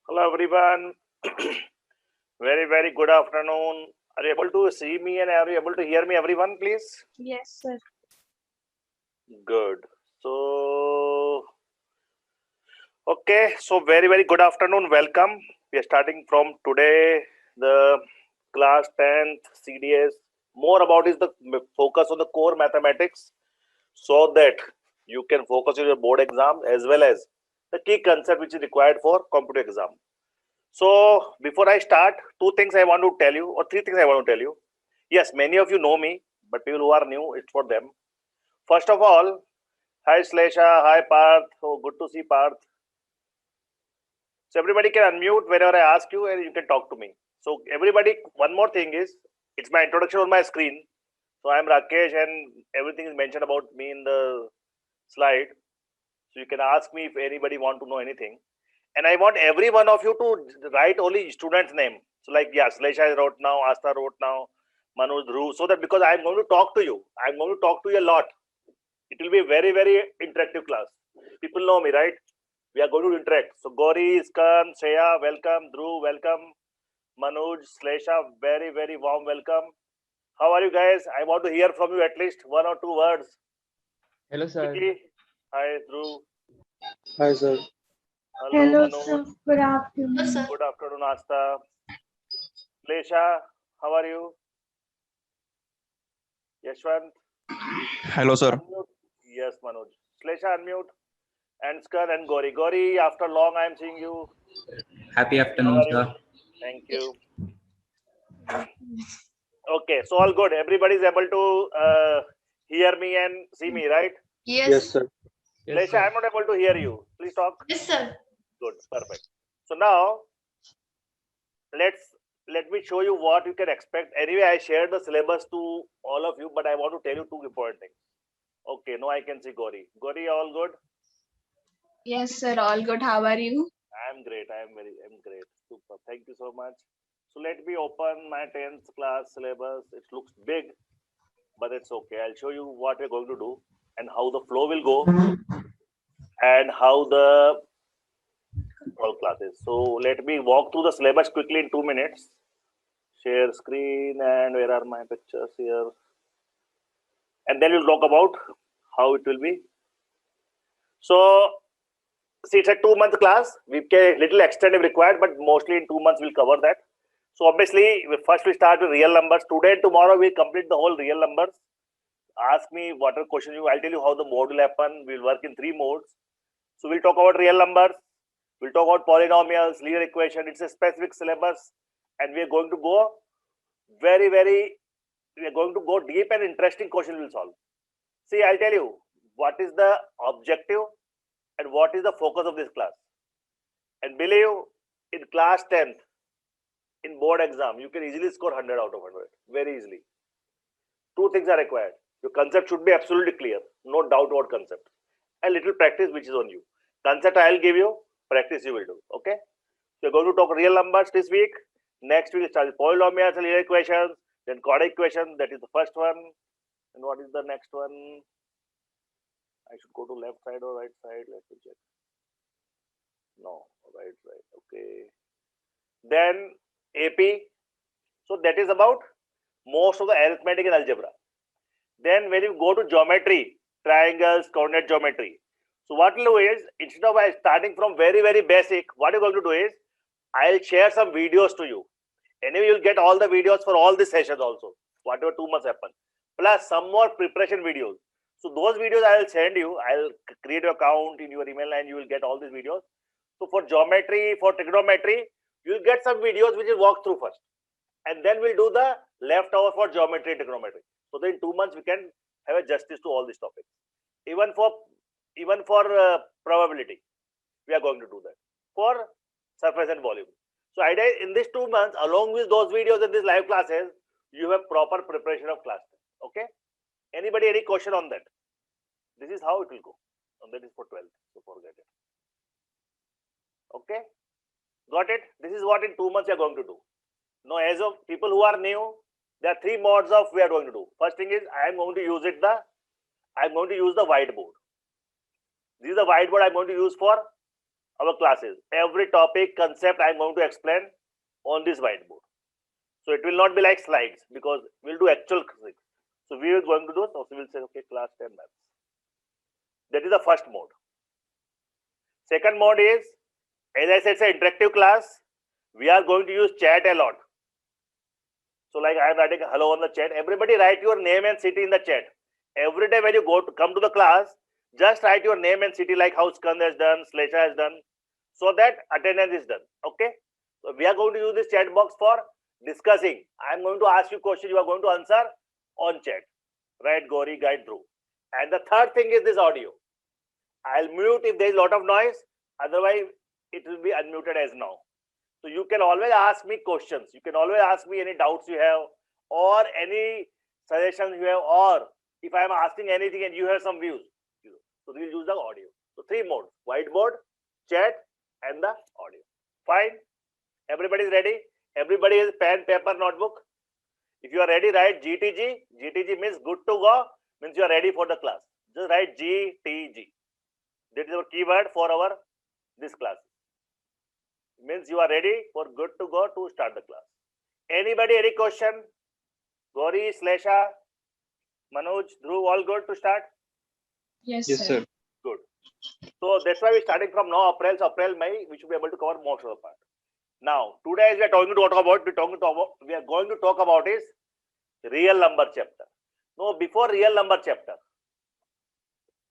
Hello everyone. Very good afternoon. Are you able to see me and are you able to hear me everyone please? Yes, sir. Good. So so very good afternoon. Welcome. We are starting from today the class 10th CDS. More about is the focus on the core mathematics so that you can focus on your board exam as well as the key concept which is required for competitive exam. So before I start, two things I want to tell you, or three things I want to tell you. Yes, many of you know me, but people who are new, it's for them. First of all, hi Slesha, hi Parth. Oh, good to see Parth. So everybody can unmute whenever I ask you, and you can talk to me. So everybody, one more thing is, it's my introduction on my screen. So I'm Rakesh, and everything is mentioned about me in the slide. So you can ask me if anybody want to know anything. And I want every one of you to write only student's name. So like, yeah, Slesha wrote now, Asta wrote now, Manoj, Dhruv, so that because I'm going to talk to you, I'm going to talk to you a lot. It will be a very interactive class. People know me, right? We are going to interact. So Gauri, Iskan, Shreya, welcome. Dhruv, welcome. Manoj, Slesha, very warm welcome. How are you guys? I want to hear from you at least one or two words. Hello, sir. Quickly. Hi, Dhruv. Hi, sir. Hello, Hello, Manoj. sir. Good afternoon. Sir. Good afternoon, Asta. Lesha, how are you? Yashwant, Hello, sir. unmute. Yes, Manoj. Slesha, unmute. And Skar and Gori. Gori, after long I am seeing you. Happy How afternoon, are you? sir. Thank you. Okay, so all good. Everybody is able to hear me and see me, right? Yes. Yes, sir. Yes, Lesha, sir. I'm not able to hear you. Please talk. Yes, sir. Good, perfect. So now let me show you what you can expect. Anyway, I shared the syllabus to all of you, but I want to tell you two important things. Okay, now I can see Gori. Gori, all good? Yes, sir. All good. How are you? I'm great. I'm great. Super. Thank you so much. So let me open my 10th class syllabus. It looks big, but it's okay. I'll show you what we're going to do and how the flow will go and how the all classes. So let me walk through the syllabus quickly in 2 minutes. Share screen and where are my pictures here? And then we'll talk about how it will be. So see, it's a 2 month class. We can little extend if required, but mostly in 2 months we'll cover that. So obviously, first we start with real numbers. Today and tomorrow we complete the whole real numbers. Ask me whatever question you. I'll tell you how the mode will happen. We'll work in 3 modes. So we'll talk about real numbers. We'll talk about polynomials, linear equation. It's a specific syllabus, and we are going to go very. We are going to go deep and interesting questions we'll solve. See, I'll tell you what is the objective and what is the focus of this class. And believe in class 10th, in board exam, you can easily score 100 out of 100. Very easily. Two things are required. Your concept should be absolutely clear. No doubt about concept. A little practice which is on you. Concept I'll give you, practice you will do. Okay? So you're going to talk real numbers this week. Next week, start with polynomials and linear equations. Then quadratic equation, that is the first one. And what is the next one? I should go to left side or right side. Let me check. No, right. Okay. Then AP. So that is about most of the arithmetic and algebra. Then when you go to geometry, triangles, coordinate geometry. So what we'll do is, instead of starting from very basic, what you're going to do is, I'll share some videos to you. Anyway, you'll get all the videos for all the sessions also, whatever 2 months happen. Plus some more preparation videos. So those videos I'll send you. I'll create your account in your email and you will get all these videos. So for geometry, for trigonometry, you'll get some videos which will walk through first. And then we'll do the leftover for geometry and trigonometry. So that in 2 months we can have a justice to all these topics. Even for probability, we are going to do that. For surface and volume. So idea in these 2 months, along with those videos and these live classes, you have proper preparation of class. Okay? Anybody, any question on that? This is how it will go. And that is for 12th. So forget it. Okay? Got it? This is what in 2 months you are going to do. Now, as of people who are new, there are 3 modes of we are going to do. First thing is I am going to use the whiteboard. This is the whiteboard I'm going to use for our classes. Every topic, concept I am going to explain on this whiteboard. So it will not be like slides because we'll do actual things. So we are going to do, so we will say, okay, class 10 maths. That is the first mode. Second mode is, as I said, it's an interactive class. We are going to use chat a lot. So like I am writing hello on the chat. Everybody write your name and city in the chat. Every day when you come to the class, just write your name and city like how Skand has done, Slesha has done, so that attendance is done. Okay. So we are going to use this chat box for discussing. I am going to ask you questions. You are going to answer on chat. Right, Gauri, guide through. And the third thing is this audio. I'll mute if there is a lot of noise. Otherwise, it will be unmuted as now. So you can always ask me questions. You can always ask me any doubts you have or any suggestions you have, or if I am asking anything and you have some views. So we'll use the audio. So three modes: whiteboard, chat, and the audio. Fine. Everybody is ready? Everybody has pen, paper, notebook? If you are ready, write GTG. GTG means good to go, means you are ready for the class. Just write GTG. That is our keyword for our this class. Means you are ready for good to go to start the class. Anybody, any question? Gauri, Slesha, Manoj, Dhruv, all good to start? Yes, Yes, sir. sir. Good. So that's why we're starting from now, April. So April, May, we should be able to cover most of the part. Now, today as we are talking to talk about, we are going to talk about is real number chapter. No, before real number chapter,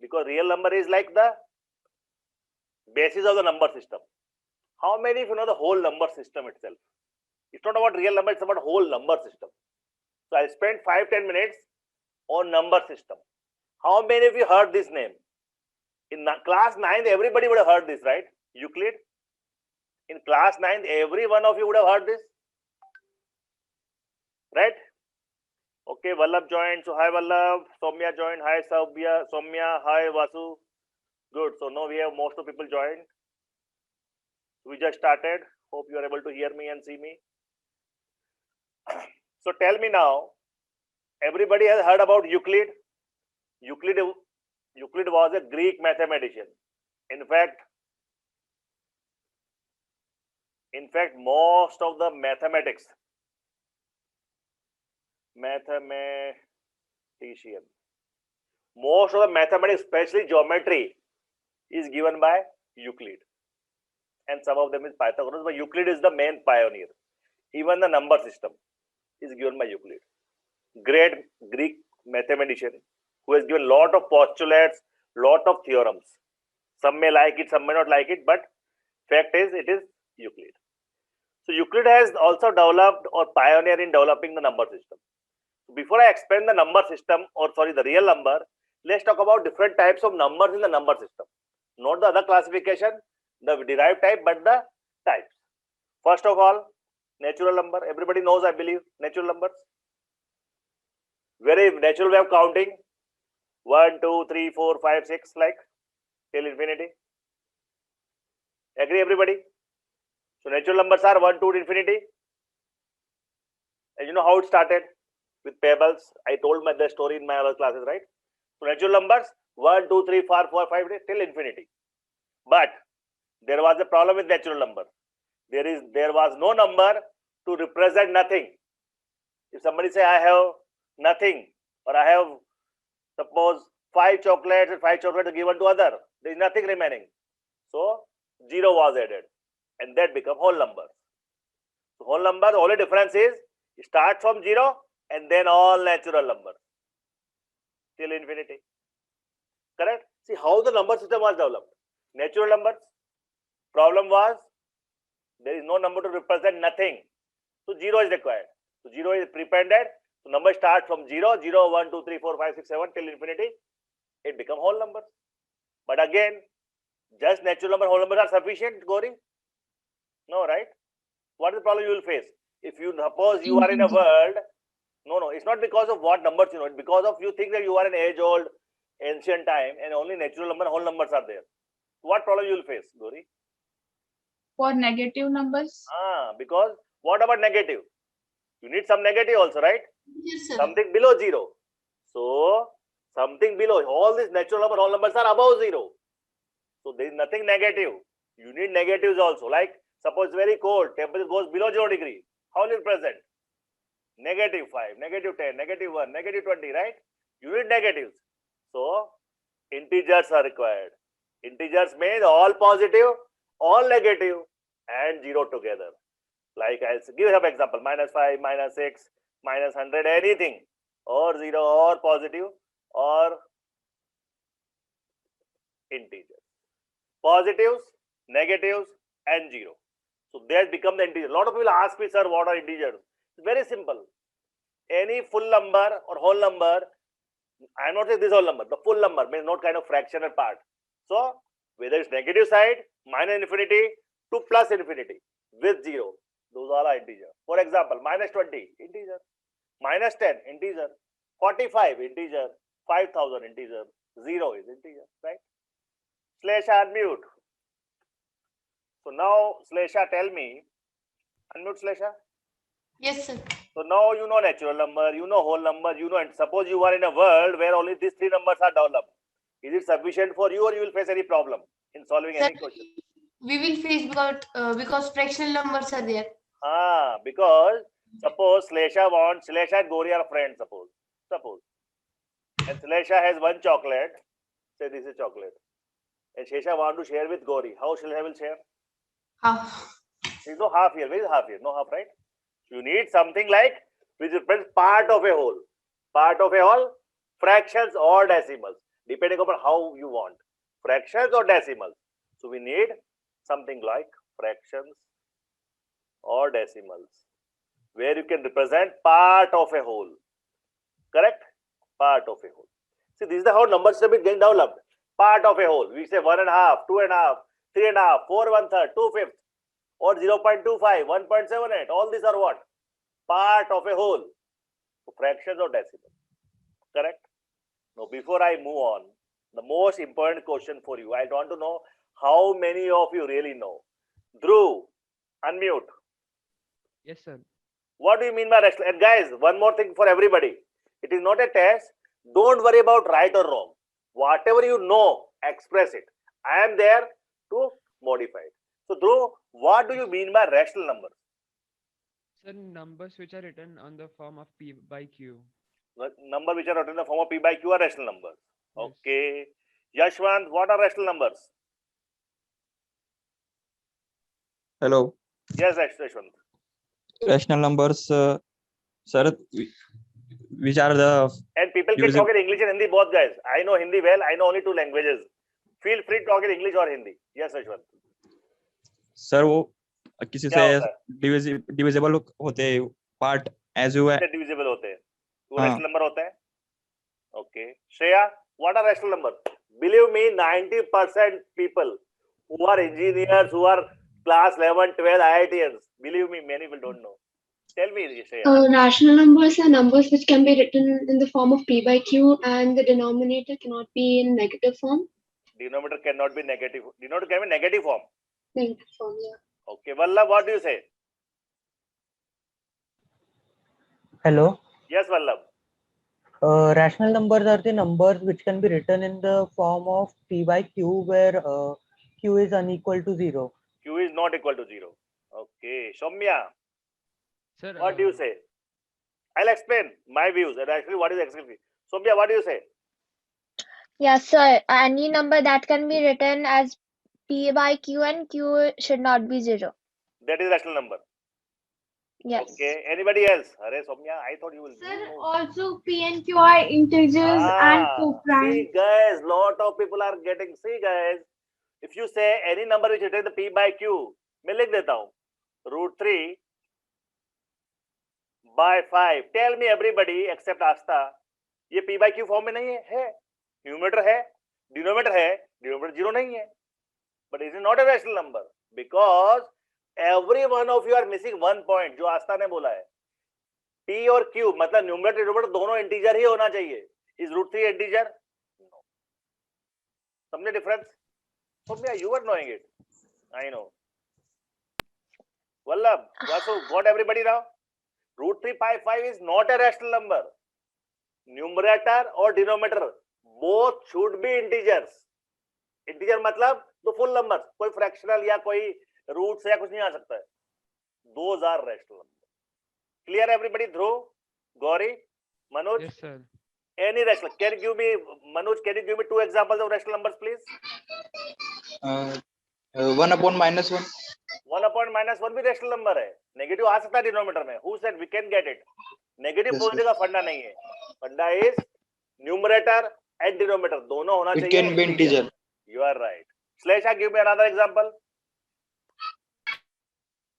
because real number is like the basis of the number system. How many of you know the whole number system itself? It's not about real number, it's about whole number system. So I spent 5-10 minutes on number system. How many of you heard this name? In class 9th, everybody would have heard this, right? Euclid. In class 9th, every one of you would have heard this. Right? Okay, Vallabh joined. So hi Vallabh. Soumya joined. Hi Soumya. Hi Vasu. Good. So now we have most of people joined. We just started. Hope you are able to hear me and see me. So tell me now, everybody has heard about Euclid. Euclid was a Greek mathematician. In fact, most of the mathematics, especially geometry, is given by Euclid. And some of them is Pythagoras, but Euclid is the main pioneer. Even the number system is given by Euclid. Great Greek mathematician who has given lot of postulates, lot of theorems. Some may like it, some may not like it, but fact is it is Euclid. So Euclid has also developed or pioneered in developing the number system. Before I explain the number system, or sorry, the real number, let's talk about different types of numbers in the number system. Not the other classification, the derived type, but the types. First of all, natural number. Everybody knows, I believe, natural numbers. Very natural way of counting. 1, 2, 3, 4, 5, 6, like till infinity. Agree, everybody? So natural numbers are 1, 2 to infinity. And you know how it started? With pebbles. I told the story in my other classes, right? So natural numbers 1, 2, 3, 4, 5 till infinity. But there was a problem with natural number. There was no number to represent nothing. If somebody say I have nothing, or I have suppose 5 chocolates and 5 chocolates given to other, there is nothing remaining. So 0 was added, and that become whole number. So whole number, the only difference is it starts from 0 and then all natural numbers till infinity. Correct? See how the number system was developed. Natural numbers, problem was there is no number to represent nothing. So 0 is required. So 0 is prepended. So number starts from 0, 0, 1, 2, 3, 4, 5, 6, 7 till infinity. It become whole numbers. But again, just natural number, whole numbers are sufficient, Gauri? No, right? What is the problem you will face? If you suppose you are in a world, no, it's not because of what numbers you know, it's because of you think that you are in age-old, ancient time and only natural number, whole numbers are there. What problem you will face, Gauri? For negative numbers? Because what about negative? You need some negative also, right? Yes, sir. Something below 0. So, something below. All these natural number, whole numbers are above 0. So, there is nothing negative. You need negatives also. Like suppose it's very cold, temperature goes below 0 degree. How will it present? -5, -10, -1, -20, right? You need negatives. So integers are required. Integers means all positive, all negative, and 0 together. Like I'll give some example: -5, -6, -100, anything, or 0, or positive, or integers. Positives, negatives, and 0. So that become the integer. A lot of people ask me, sir, what are integers? It's very simple. Any full number or whole number, I'm not saying this whole number, the full number means not kind of fractional part. So whether it's negative side, minus infinity to plus infinity with 0, those all are integer. For example, -20, integer. -10, integer. 45, integer. 5,000, integer. 0 is integer, right? Slesha, unmute. So now, Slesha, tell me, unmute Slesha. Yes, sir. So now you know natural number, you know whole number, you know, and suppose you are in a world where only these 3 numbers are developed. Is it sufficient for you, or you will face any problem in solving Sir, any question? we will face because fractional numbers are there. Because suppose Slesha and Gauri are friends, suppose. And Slesha has 1 chocolate, say this is chocolate. And Shesha want to share with Gauri. How Slesha will share? How? There is no half here. Where is half here? No half, right? You need something like which represents part of a whole. Part of a whole, fractions or decimals, depending upon how you want. Fractions or decimals. So we need something like fractions or decimals, where you can represent part of a whole. Correct? Part of a whole. See, this is how numbers have been getting developed. Part of a whole. We say 1.5, 2.5, 3.5, 4 1/3, 2/5, or 0.25, 1.78. All these are what? Part of a whole. So fractions or decimals. Correct? Now, before I move on, the most important question for you, I want to know how many of you really know. Dhruv, unmute. Yes, sir. What do you mean by rational? And guys, one more thing for everybody. It is not a test. Don't worry about right or wrong. Whatever you know, express it. I am there to modify it. So, Dhruv, what do you mean by rational numbers? Sir, numbers which are written on the form of P by Q. Number which are written in the form of P by Q are rational numbers. Yes. Okay. Yashwant, what are rational numbers? Hello. Yes, Yashwant. Rational numbers, sir, which are the And people can talk in English and Hindi, both guys. I know Hindi well. I know only 2 languages. Feel free to talk in English or Hindi. Yes, Yashwant. Sir वो किसी क्या से होता है? Divisible होते हैं part as you है divisible होते हैं, वो हाँ. रैशनल नंबर होता है. Okay. Shreya, what are rational number? Believe me, 90% people who are engineers, who are class 11, 12 IITians, believe me, many people don't know. Tell me, Shreya. Rational numbers are numbers which can be written in the form of P by Q, and the denominator cannot be in negative form. Denominator cannot be negative. Denominator can be negative form. Negative form, yeah. Okay, Vallabh, what do you say? Hello. Yes, Vallabh. Rational numbers are the numbers which can be written in the form of P by Q, where Q is unequal to 0. Q is not equal to 0. Okay, Soumya, Sir, what do you say? I'll explain my views and actually what is exactly. Soumya, what do you say? Yes, sir. Any number that can be written as P by Q, and Q should not be 0. That is rational number. Yes. Okay, anybody else? Arey, Soumya, I thought you will. Sir, also P and Q are integers and co-prime. See, guys, lot of people are getting. See, guys, if you say any number which is written the P by Q, मैं लिख देता हूँ. √3 by 5. Tell me everybody except Asta, ये P by Q form में नहीं है? Numerator है, denominator है, डिनोमिनेटर 0 नहीं है. But it is not a rational number because every one of you are missing one point जो आस्था ने बोला है. P और Q मतलब न्यूमरेटर डिनोमिनेटर दोनों इंटीजर ही होना चाहिए. Is √3 integer? No. समझे difference? Soumya, you were knowing it. I know. Vallabh, Vasu, got everybody now? √3 by 5 is not a rational number. Numerator or denominator both should be integers. Integer मतलब तो full number, कोई fractional या कोई root से या कुछ नहीं आ सकता है. Those are rational numbers. Clear everybody? Dhruv, Gauri, Manoj? Yes, sir. Any rational? Can you give me, Manoj, can you give me 2 examples of rational numbers, please? 1 upon -1. 1 upon -1 भी rational number है. Negative आ सकता है denominator में. Who said we can get it? Negative Yes, बोलने का फंडा नहीं है. फंडा is numerator and denominator दोनों होना It चाहिए. can be integer. You are right. Shlesha, give me another example.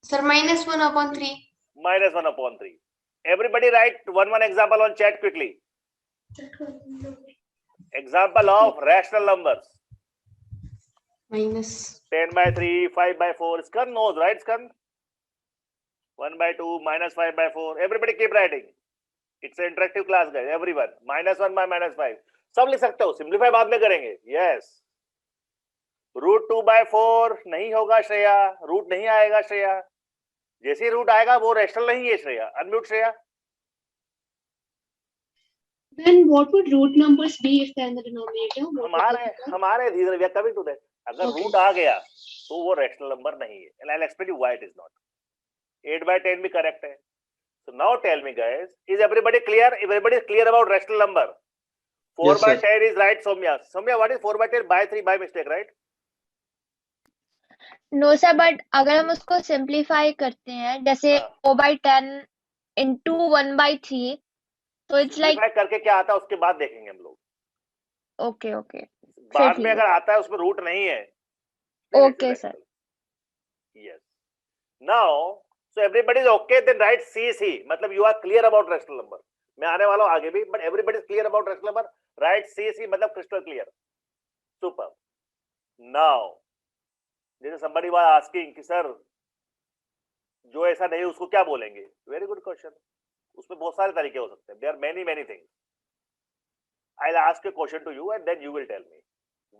Sir, -1/3. -1 upon 3. Everybody write one example on chat quickly. Example of rational numbers. Minus. 10/3, 5/4. Skan knows, right, Skan? 1/2, -5/4. Everybody keep writing. It's an interactive class, guys. Everyone. -1 by -5. सब लिख सकते हो. Simplify बाद में करेंगे. Yes. √2/4 नहीं होगा Shreya. Root नहीं आएगा श्रेया. जैसे रूट आएगा वो रेशनल नहीं है Shreya. Unmute Shreya. Then what would root numbers be if they're in the denominator? What would they become? हमारे धीरे we are coming to that. अगर Okay. रूट आ गया तो वो रेशनल नंबर नहीं है. And I'll explain you why it is not. 8/10 भी correct है. So now tell me, guys, is everybody clear? Everybody is clear about rational number? Yes, sir. 4/10 is right, Soumya. Soumya, what is 4/10? By 3 by mistake, right? No sir, but अगर हम उसको simplify करते हैं जैसे हाँ. 4/10 into 1/3, तो it's like Simplify करके क्या आता है उसके बाद देखेंगे हम लोग. ओके ओके बाद ठीक में है. अगर आता है उसमें रूट नहीं है. then it's Okay, rational. Yes. Now, so everybody is okay, then write CC. मतलब you are clear about rational number. मैं आने वाला हूँ आगे भी, but everybody is clear about rational number. Write CC मतलब crystal clear. Super. Now, जैसे somebody was asking कि सर जो ऐसा नहीं उसको क्या बोलेंगे? Very good question. उसमें बहुत सारे तरीके हो सकते हैं. There are many things. I'll ask a question to you and then you will tell me.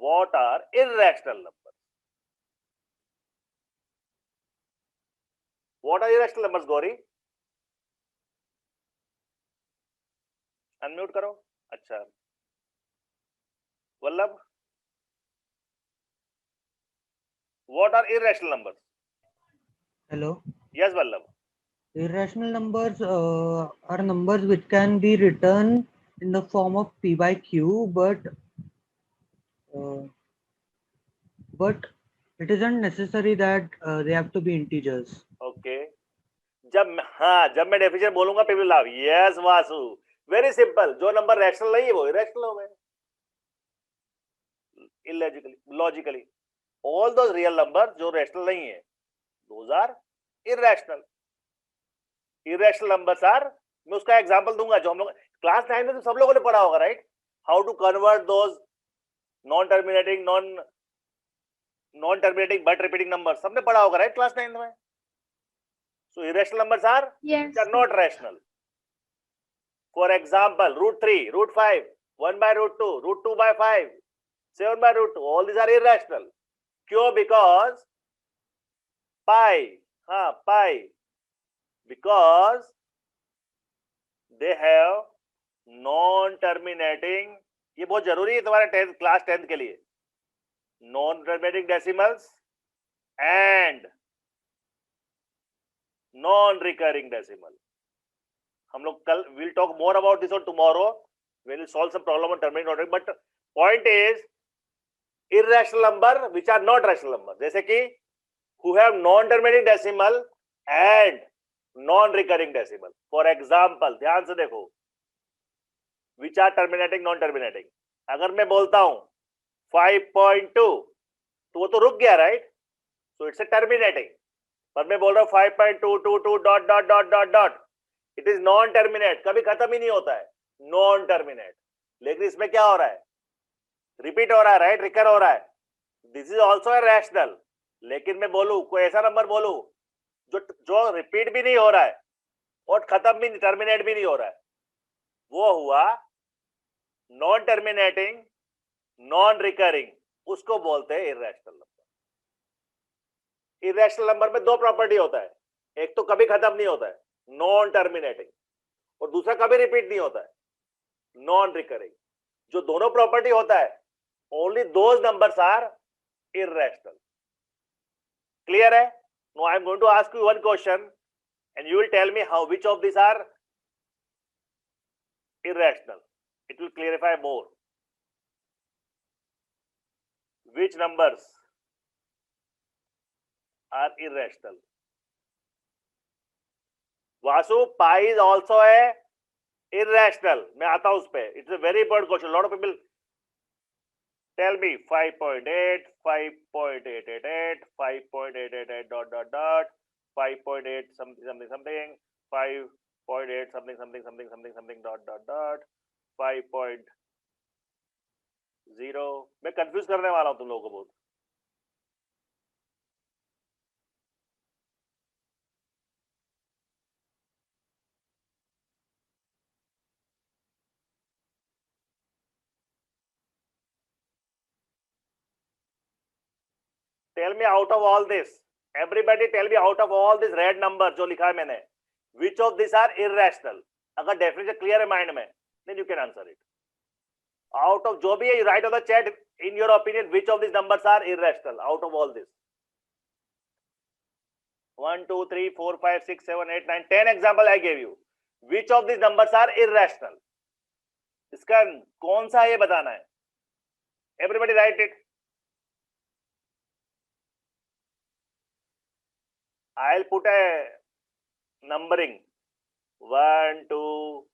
What are irrational numbers? What are irrational numbers, Gauri? Unmute करो. अच्छा. Vallabh? What are irrational numbers? Hello. Yes, Vallabh. Irrational numbers are numbers which can be written in the form of p by q, but it isn't necessary that they have to be integers. Okay. जब मैं definition बोलूंगा people will laugh. Yes, Vasu. Very simple. जो number rational नहीं है वो irrational हो गए. Logically. All those real numbers जो रैशनल नहीं है, those are irrational. Irrational numbers are, मैं उसका एग्जांपल दूंगा जो हम लोग क्लास 9 में तो सब लोगों ने पढ़ा होगा, right? How to convert those non terminating but repeating numbers सबने पढ़ा होगा, राइट? क्लास 9 में. So irrational numbers are Yes. which are not rational. For example, √3, √5, 1 by √2, √2 by 5, 7 by √2. All these are irrational. क्यों? Because pi. Because they have non-terminating. ये बहुत जरूरी है तुम्हारे क्लास 10th के लिए. Non-terminating decimals and non-recurring decimal. हम लोग कल we'll talk more about this on tomorrow when we solve some problem on terminating non-recurring. But point is irrational number which are not rational number. जैसे कि who have non-terminating decimal and non-recurring decimal. For example, ध्यान से देखो, which are terminating non-terminating. अगर मैं बोलता हूं 5.2 तो वो तो रुक गया, right? So it's a terminating. पर मैं बोल रहा हूँ 5.222 ... इट इज नॉन टर्मिनेट. कभी खत्म ही नहीं होता है, नॉन टर्मिनेट. लेकिन इसमें क्या हो रहा है? रिपीट हो रहा है, राइट? रिकर हो रहा है. This is also a rational. लेकिन मैं बोलूं कोई ऐसा नंबर बोलूं जो रिपीट भी नहीं हो रहा है और खत्म भी नहीं, टर्मिनेट भी नहीं हो रहा है, वो हुआ नॉन टर्मिनेटिंग नॉन रिकरिंग. उसको बोलते हैं इररेशनल नंबर. इररेशनल नंबर में दो प्रॉपर्टी होता है. एक तो कभी खत्म नहीं होता है, नॉन टर्मिनेटिंग, और दूसरा कभी रिपीट नहीं होता है, नॉन रिकरिंग. जो दोनों प्रॉपर्टी होता है, only those numbers are irrational. Clear hai? Now I am going to ask you one question and you will tell me how which of these are irrational. It will clarify more. Which numbers are irrational? Vasu, pi is also a irrational. मैं आता हूं उस पे. It's a very important question. A lot of people tell me 5.8, 5.888, 5.888 dot dot dot, 5.8 something something something, 5.8 something something something something something dot dot dot, 5.0. मैं confuse करने वाला हूं तुम लोगों को बहुत. Tell me out of all this, everybody tell me out of all this red number जो लिखा है मैंने, which of these are irrational? अगर definition clear है mind में, then you can answer it. Out of जो भी है, you write on the chat in your opinion which of these numbers are irrational out of all this. 1, 2, 3, 4, 5, 6, 7, 8, 9, 10 example I gave you. Which of these numbers are irrational? इसका कौन सा ये बताना है? Everybody write it. I'll put a numbering 1, 2,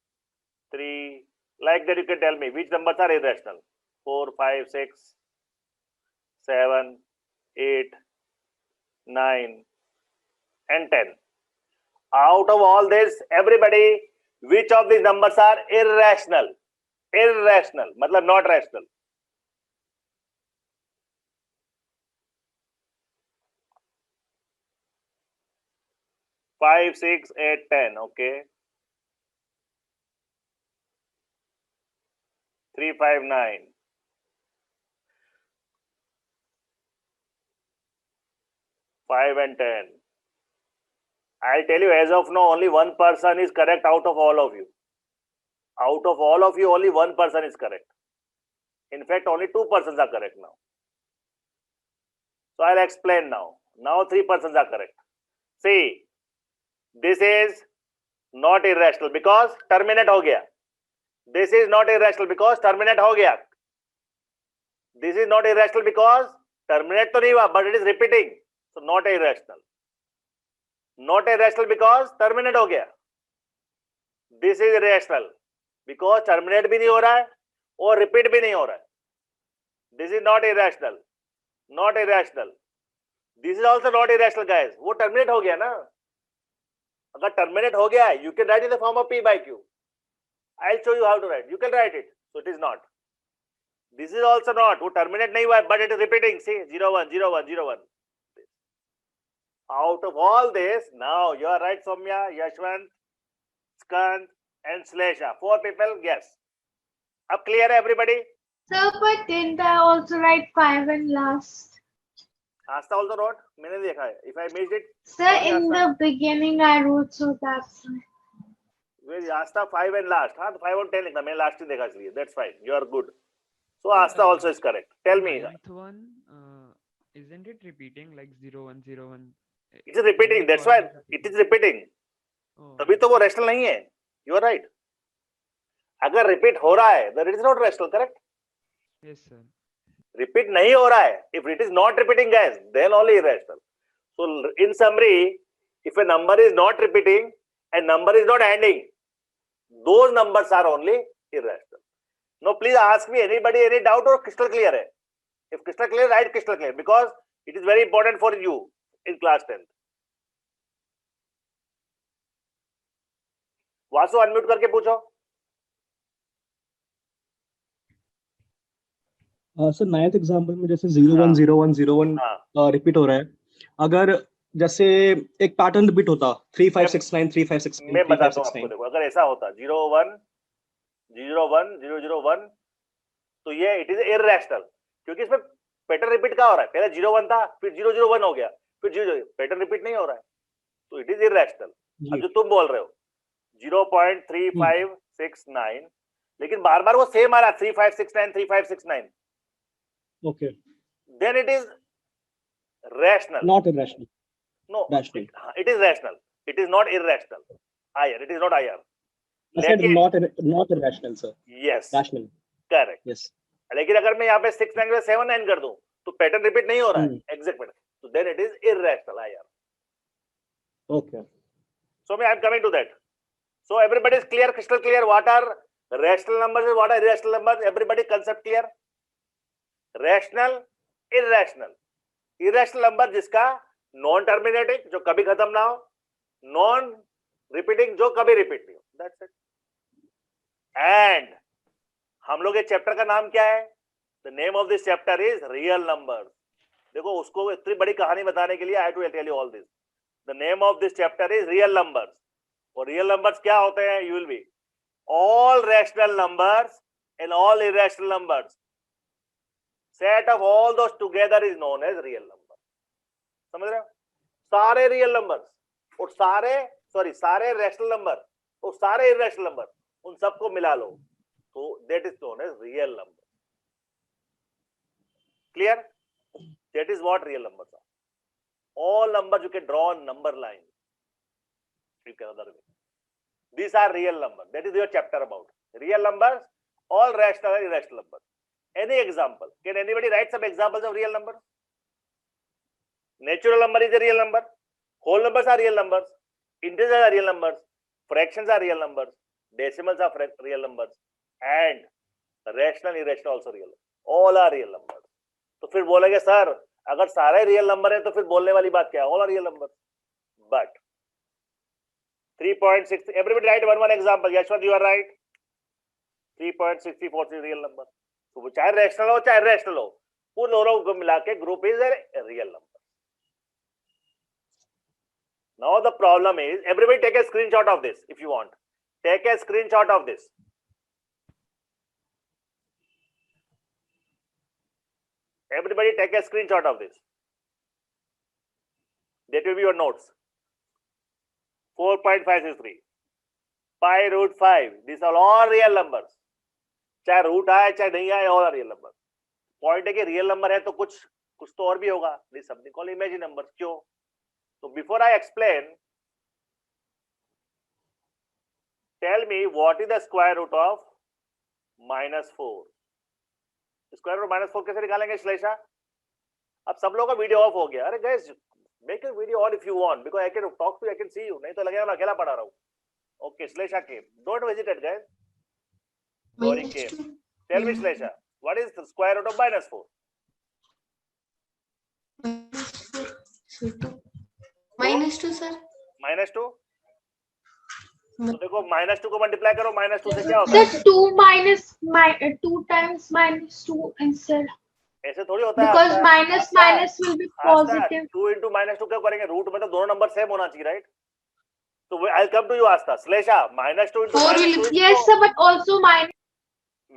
3, like that. You can tell me which numbers are irrational. 4, 5, 6, 7, 8, 9, and 10. Out of all this, everybody, which of these numbers are irrational? Irrational, matlab not rational. Five, 6, 8, 10. Okay. 3, 5, 9. 5 and 10. I'll tell you, as of now, only one person is correct out of all of you. Out of all of you, only one person is correct. In fact, only 2 persons are correct now. So I'll explain now. Now 3 persons are correct. See, this is not irrational because terminate हो गया. This is not irrational because terminate हो गया. This is not irrational because terminate तो नहीं हुआ, but it is repeating. So not irrational. Not irrational because terminate हो गया. This is irrational because terminate भी नहीं हो रहा है और repeat भी नहीं हो रहा है. This is not irrational. Not irrational. This is also not irrational, guys. वो terminate हो गया ना. अगर terminate हो गया है, you can write in the form of P by Q. I'll show you how to write. You can write it. So it is not. This is also not. वो terminate नहीं हुआ है, but it is repeating. See, 0, 1, 0, 1, 0, 1. Out of all this, now you are right, Soumya, Yashwant, Skand, and Slesha. 4 people, guess. Up clear, everybody? Sir, but didn't I also write 5 and last? Asta also wrote? मैंने देखा है. If I missed it, Sir, in the beginning I wrote, so that's why. where Asta 5 and last. हाँ, तो 5 और 10 लिखना. मैंने last ही देखा इसलिए. That's fine. You are good. So Asta also is correct. Tell me. Ninth one, isn't it repeating like 0, 1, 0, 1? It is repeating. That's why it is repeating. Oh, तभी तो वो rational नहीं है. You are right. अगर repeat हो रहा है, then it is not rational, correct? yes, sir. Repeat नहीं हो रहा है. If it is not repeating, guys, then only irrational. So in summary, if a number is not repeating and number is not ending, those numbers are only irrational. Now please ask me anybody any doubt or crystal clear है? If crystal clear, write crystal clear because it is very important for you in class 10th. Vasu unmute करके पूछो. Sir 9th example में जैसे 010101 repeat हो रहा है. अगर जैसे एक पैटर्न रिपीट होता 3569 3569 मैं बताता हूँ आपको. देखो, अगर ऐसा होता 01 01 001 तो ये इट इज इररेशनल क्योंकि इसमें पैटर्न रिपीट का हो रहा है. पहले 01 था, फिर 001 हो गया, फिर 0 पैटर्न रिपीट नहीं हो रहा है, तो इट इज इररेशनल. अब जो तुम बोल रहे हो 0.3569 लेकिन बार बार वो सेम आ रहा है 3569 3569. Okay, then it is Rational. Not irrational. No, Rational. it is rational. It is not irrational. Higher. It is not higher. I said लेकिन not irrational, sir. yes, Rational. correct. Yes. लेकिन अगर मैं यहाँ पे 6 9 7 9 कर दूं तो पैटर्न रिपीट नहीं हो रहा है एग्जैक्ट पैटर्न, तो then it is irrational higher. Okay. So I am coming to that. So everybody is clear, crystal clear. What are rational numbers and what are irrational numbers? Everybody concept clear? Rational, irrational. Irrational number जिसका non terminating जो कभी खत्म ना हो, non repeating जो कभी repeat नहीं हो. That's it. And हम लोग ये चैप्टर का नाम क्या है? The name of this chapter is real numbers. देखो उसको इतनी बड़ी कहानी बताने के लिए I have to tell you all this. The name of this chapter is real numbers. और real numbers क्या होते हैं? You will be all rational numbers and all irrational numbers. Set of all those together is known as real number. समझ रहे हो? सारे real numbers और सारे rational number और सारे irrational number उन सबको मिला लो तो that is known as real number. Clear? That is what real numbers are. All numbers you can draw on number line. You can other way. These are real numbers. That is your chapter about real numbers, all rational and irrational numbers. Any example? Can anybody write some examples of real numbers? Natural number is a real number. Whole numbers are real numbers. Integers are real numbers. Fractions are real numbers. Decimals are real numbers. And rational, irrational also real. All are real numbers. तो फिर बोलेंगे sir अगर सारे real number है तो फिर बोलने वाली बात क्या है? All are real number. But 3.6 everybody write one example. Yashwant, you are right. 3.64 is real number. तो चाहे रैशनल हो चाहे रैशनल हो, उन दोनों को मिला के group is a real number. Now the problem is everybody take a screenshot of this if you want. Take a screenshot of this. Everybody take a screenshot of this. That will be your notes. 4.563. Pi root 5. These are all real numbers. चाहे root आए चाहे नहीं आए, all are real numbers. Point है कि real number है तो कुछ तो और भी होगा. This something called imaginary numbers. क्यों? So before I explain, tell me what is the square root of -4. Square root -4 कैसे निकालेंगे श्लेषा? अब सब लोगों का वीडियो ऑफ हो गया. अरे guys make your video on if you want because I can talk to, I can see you. नहीं तो लगेगा मैं अकेला पढ़ा रहा हूं. ओके श्लेषा के don't hesitate guys. Glory came. Tell me Shlesha, what is the square root of -4? -2 sir. -2. तो देखो -2 को मल्टीप्लाई करो -2 से क्या होता है? Sir, 2 times -2 instead. ऐसे थोड़ी होता है. Because minus will be positive. 2 into -2 क्या करेंगे? रूट में तो दोनों नंबर सेम होना चाहिए, राइट? तो I'll come to you Asta. Slesha, -2 into -2. Yes sir, but also minus.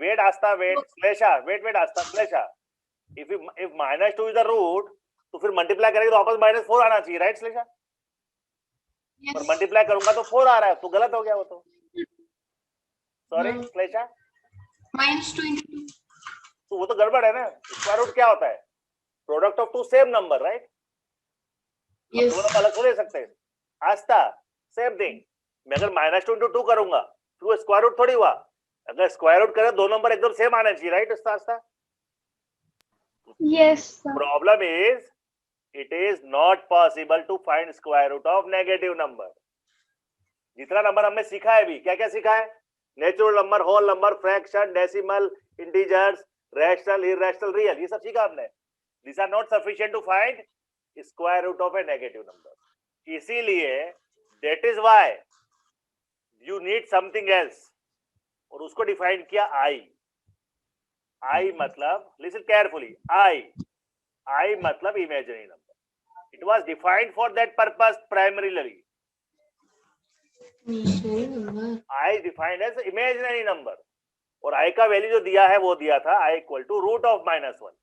Wait Asta, wait. Slesha, wait Asta. Slesha. If -2 is the root, तो फिर मल्टीप्लाई करेंगे तो वापस -4 आना चाहिए, राइट श्लेषा? पर मल्टीप्लाई करूंगा तो 4 आ रहा है, तो गलत हो गया वो तो. सॉरी श्लेषा. -2 into 2. तो वो तो गड़बड़ है ना. स्क्वायर रूट क्या होता है? Product of two same number, right? Yes. दोनों अलग थोड़े सकते हैं. Astha same thing. मैं अगर -2 into 2 करूंगा तो वो स्क्वायर रूट थोड़ी हुआ. अगर स्क्वायर रूट करे दो नंबर एकदम सेम आने चाहिए, right? Aastha. Yes sir. Problem is it is not possible to find square root of negative number. जितना नंबर हमने सीखा है भी, क्या क्या सीखा है? Natural number, whole number, fraction, decimal, integers, rational, irrational, real, ये सब सीखा हमने. These are not sufficient to find square root of a negative number. इसीलिए that is why you need something else. और उसको डिफाइन किया I. I मतलब listen carefully. I मतलब imaginary number. It was defined for that purpose primarily. I defined as imaginary number. और I का value जो दिया है वो दिया था I equal to root of -1.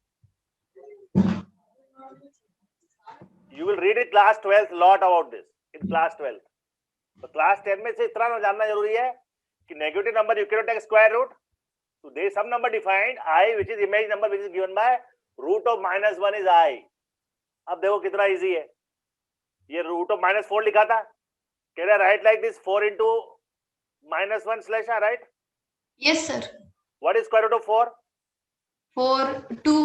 You will read it class 12th lot about this in class 12th. तो class 10 में से इतना जानना जरूरी है कि negative number you cannot take square root. So there is some number defined I which is imaginary number which is given by root of -1 is I. अब देखो कितना इजी है, ये रूट ऑफ -4 लिखा था, can I right like this 4 into -1 slash r, right? Yes, sir. What is square root of 4? 4, 2.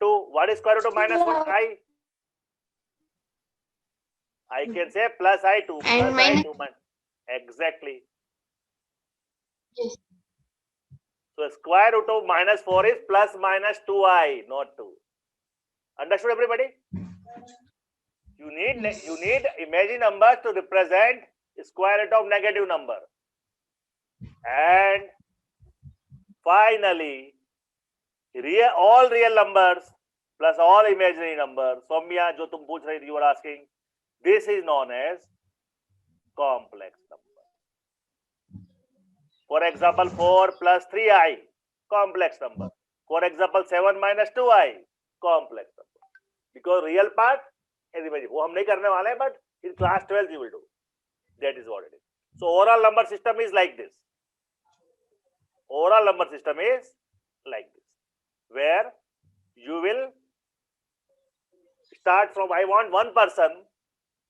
2. What is square root of -1? I. I can say plus I2 And plus I2 exactly. Yes. So square root of -4 is plus minus 2i, not 2. Understood, everybody? You need imaginary numbers to represent square root of negative number. And finally, all real numbers plus all imaginary numbers. Soumya, जो तुम पूछ रही थी, you were asking, this is known as complex number. For example, 4 plus 3i, complex number. For example, 7 minus 2i, complex number. Because real part is imaginary. वो हम नहीं करने वाले हैं, but in class 12 you will do. That is what it is. So overall number system is like this. Overall number system is like this, where you will start from, I want one person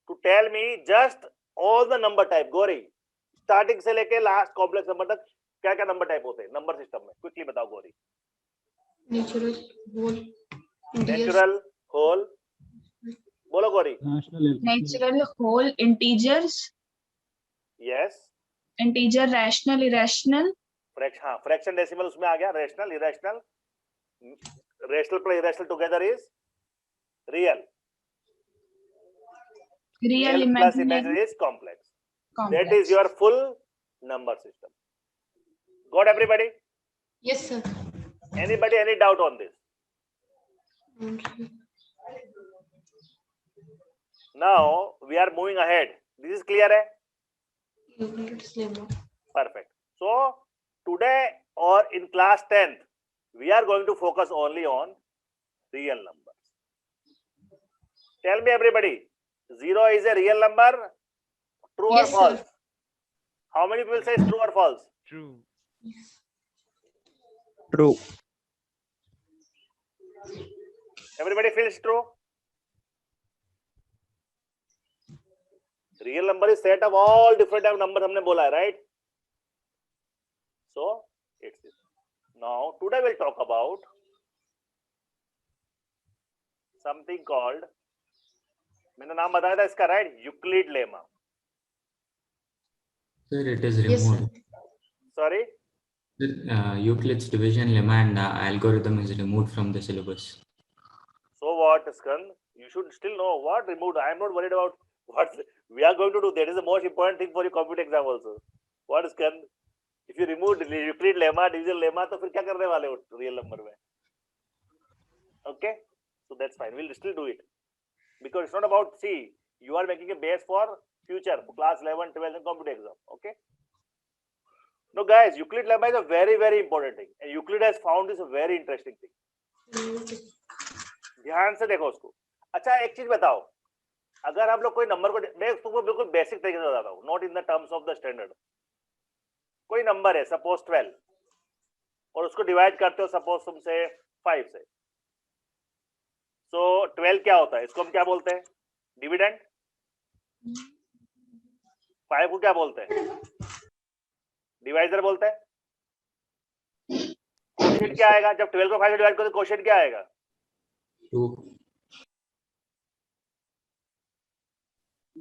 to tell me just all the number type. Gori, starting से लेके last complex number तक क्या क्या number type होते हैं number system में? Quickly बताओ गोरी. Natural, whole, Natural, whole. बोलो गोरी. Natural, whole, integers, Yes. integer, rational, irrational, fraction decimal उसमें आ गया. Rational, irrational, rational plus irrational together is real. real, plus imaginary, imaginary is complex. complex. That is your full number system. Got everybody? Yes, sir. Anybody any doubt on this? Now we are moving ahead. This is clear, eh? Euclid's lemma. Perfect. So today or in class 10th, we are going to focus only on real numbers. Tell me everybody, 0 is a real number, true Yes, or false? sir. How many people say it's true or false? True. True. Everybody feels true? Real number is set of all different type of numbers हमने बोला है, right? So it's this. Now today we'll talk about something called, मैंने नाम बताया था इसका, right? Euclid lemma. Sir, it is Yes, sir. removed. Sorry? Euclid's division lemma and algorithm is removed from the syllabus. So what, Skand? You should still know what removed. I am not worried about what we are going to do. That is the most important thing for your computer exam also. What, Skand? If you remove Euclid lemma, division lemma, तो फिर क्या करने वाले हो real number में? Okay, so that's fine. We'll still do it because it's not about, see, you are making a base for future, for class 11, 12 and computer exam. Okay. No, guys, Euclid lemma is a very, very important thing. And Euclid has found this a very interesting thing. ध्यान से देखो उसको. अच्छा, एक चीज बताओ, अगर हम लोग कोई नंबर को, मैं तुमको बिल्कुल बेसिक तरीके से बताता हूँ, not in the terms of the standard. कोई नंबर है सपोज 12 और उसको डिवाइड करते हो सपोज तुमसे 5 से. सो 12 क्या होता है? इसको हम क्या बोलते हैं? डिविडेंड. 5 को क्या बोलते हैं? डिवाइजर बोलते हैं. क्वोशिएंट क्या आएगा जब 12 को 5 से डिवाइड करो? क्वोशिएंट क्या आएगा? 2.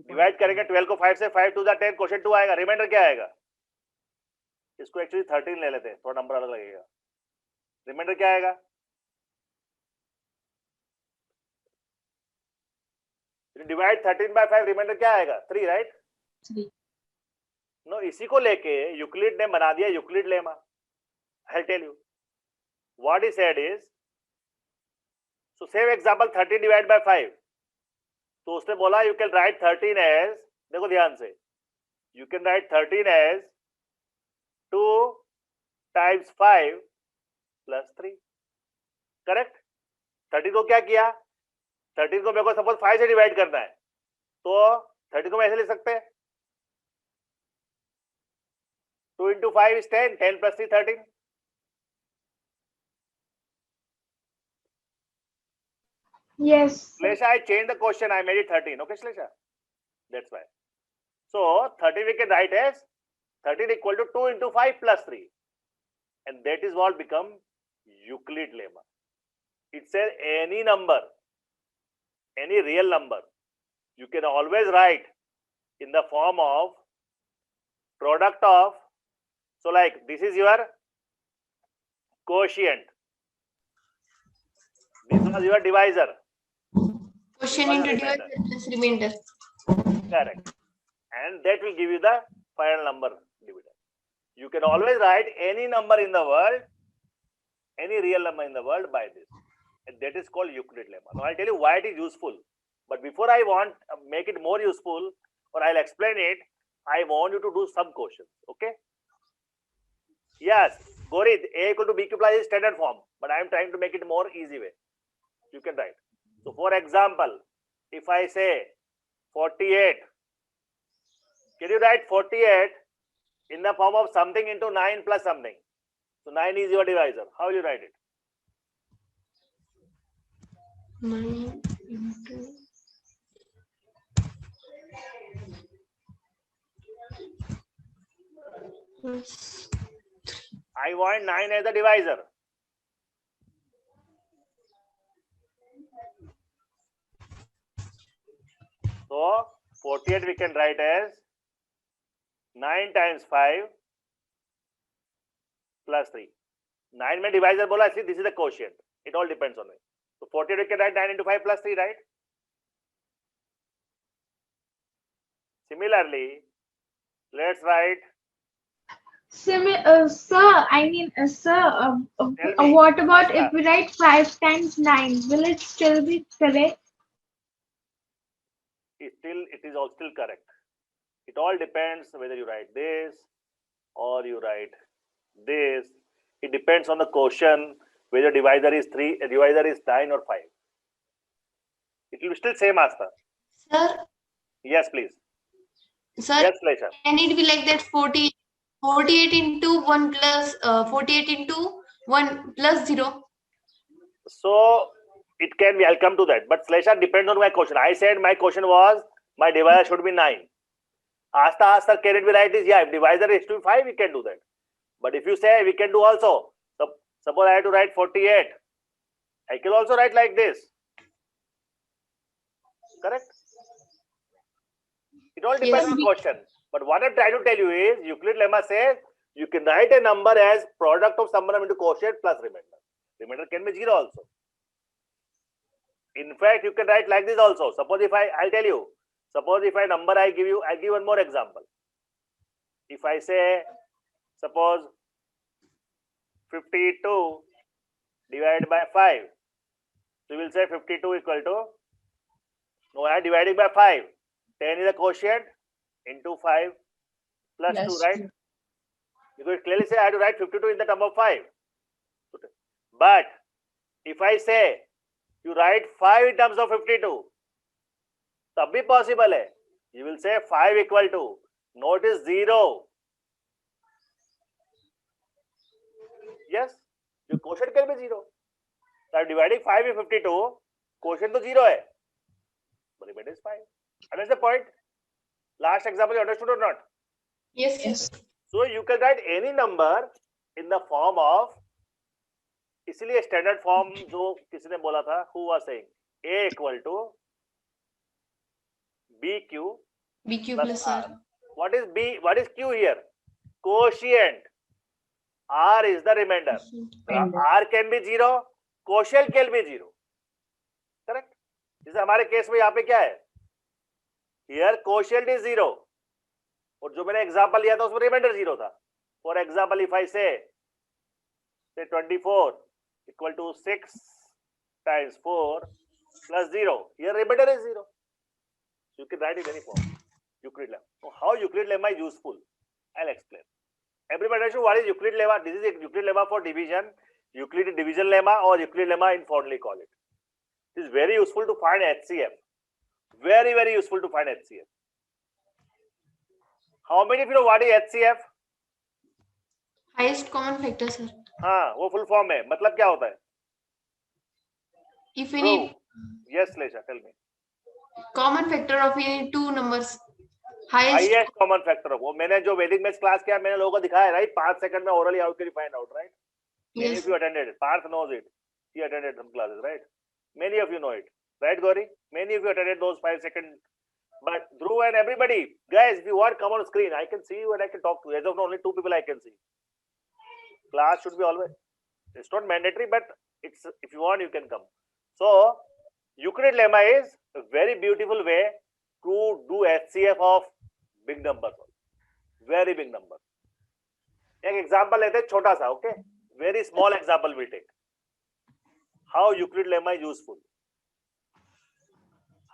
डिवाइड करेंगे 12 को 5 से, 5 2 10, क्वोशिएंट 2 आएगा. रिमाइंडर क्या आएगा? इसको एक्चुअली 13 ले लेते हैं, थोड़ा नंबर अलग लगेगा. रिमाइंडर क्या आएगा? डिवाइड 13 by 5, रिमाइंडर क्या आएगा? 3, राइट? 3. नो, इसी को लेके यूक्लिड ने बना दिया Euclid lemma. I tell you what he said is, so same example 13 divide by 5. तो उसने बोला यू कैन राइट 13 एज, देखो ध्यान से, you can write 13 as 2 times 5 plus 3. Correct? 13 को क्या किया? 13 को मेरे को सपोज 5 से डिवाइड करना है, तो 13 को मैं ऐसे लिख सकते हैं, 2 into 5 is 10, 10 plus 3 13. Yes. Shlesha, I changed the question. I made it 13. Okay, Shlesha? That's why. So 13 we can write as 13 equal to 2 into 5 plus 3. And that is what become Euclid lemma. It says any number, any real number, you can always write in the form of product of, so like this is your quotient. This was your divisor. Quotient into divisor plus remainder. Correct. And that will give you the final number dividend. You can always write any number in the world, any real number in the world by this. And that is called Euclid lemma. Now I'll tell you why it is useful. But before I make it more useful, or I'll explain it, I want you to do some questions. Okay? Yes, Gorit, A equal to B cube plus is standard form, but I am trying to make it more easy way. You can write. So for example, if I say 48, can you write 48 in the form of something into 9 plus something? So 9 is your divisor. How will you write it? 9 into plus. I want 9 as a divisor. So 48 we can write as 9 times 5 plus 3. 9 में divisor बोला, इसलिए this is the quotient. It all depends on it. So 48 we can write 9 into 5 plus 3, right? Similarly, let's write. Sir, I mean, sir, what about if we write 5 times 9? Will it still be correct? It is all still correct. It all depends whether you write this or you write this. It depends on the quotient, whether divisor is 3, divisor is 9 or 5. It will still same answer. Sir? Yes, please. Sir, yes, Lesha. Can it be like that 48 into 1 plus 48 into 1 plus 0? So it can be, I'll come to that. But Slesha depends on my question. I said my question was my divisor should be 9. Asta, can it be like this? Yeah, if divisor is to 5, we can do that. But if you say we can do also, suppose I have to write 48, I can also write like this. Correct? It all depends on question. But what I'm trying to tell you is Euclid lemma says you can write a number as product of some number into quotient plus remainder. Remainder can be 0 also. In fact, you can write like this also. Suppose if I'll tell you, suppose if I give one more example. If I say, suppose 52 divided by 5. So you will say 52 equal to, no, I am dividing by 5. 10 is the quotient into 5 plus 2, right? Because it clearly say I have to write 52 in the term of 5. But if I say you write 5 in terms of 52, तब भी possible है. You will say 5 equal to, notice 0. Yes, your quotient can be 0. So I am dividing 5 with 52, quotient to 0 है. But remainder is 5. Understand the point? Last example you understood or not? Yes. So you can write any number in the form of, इसलिए standard form जो किसी ने बोला था, who was saying A equal to BQ plus R. What is B? What is Q here? Quotient. R is the remainder. R can be 0, quotient can be 0. Correct? जैसे हमारे case में यहाँ पे क्या है? Here quotient is 0. और जो मैंने एग्जांपल लिया था उसमें रिमाइंडर 0 था. For example, if I say 24 equal to 6 times 4 plus 0. Here remainder is 0. You can write it in any form. Euclid lemma. So how Euclid lemma is useful? I'll explain. Everybody knows what is Euclid lemma. This is a Euclid lemma for division. Euclid division lemma or Euclid lemma informally call it. It is very useful to find HCF. Very, very useful to find HCF. How many of you know what is HCF? Highest common factor, sir. हाँ, वो full form है. मतलब क्या होता है? If any Yes, Lesha, tell me. Common factor of any two numbers. Highest. Highest common factor of वो मैंने जो वैदिक मैथ्स क्लास किया मैंने लोगों को दिखाया राइट 5 सेकंड में orally how can you find out right many Yes. of you attended it Parth knows it he attended some classes right many of you know it right Gauri many of you attended those 5 second but Dhruv and everybody guys if you want come on screen I can see you and I can talk to you as of now only 2 people I can see class should be always it's not mandatory but it's if you want you can come so Euclid lemma is a very beautiful way to do HCF of big number very big number एक एग्जांपल लेते हैं छोटा सा okay very small example we take how Euclid lemma is useful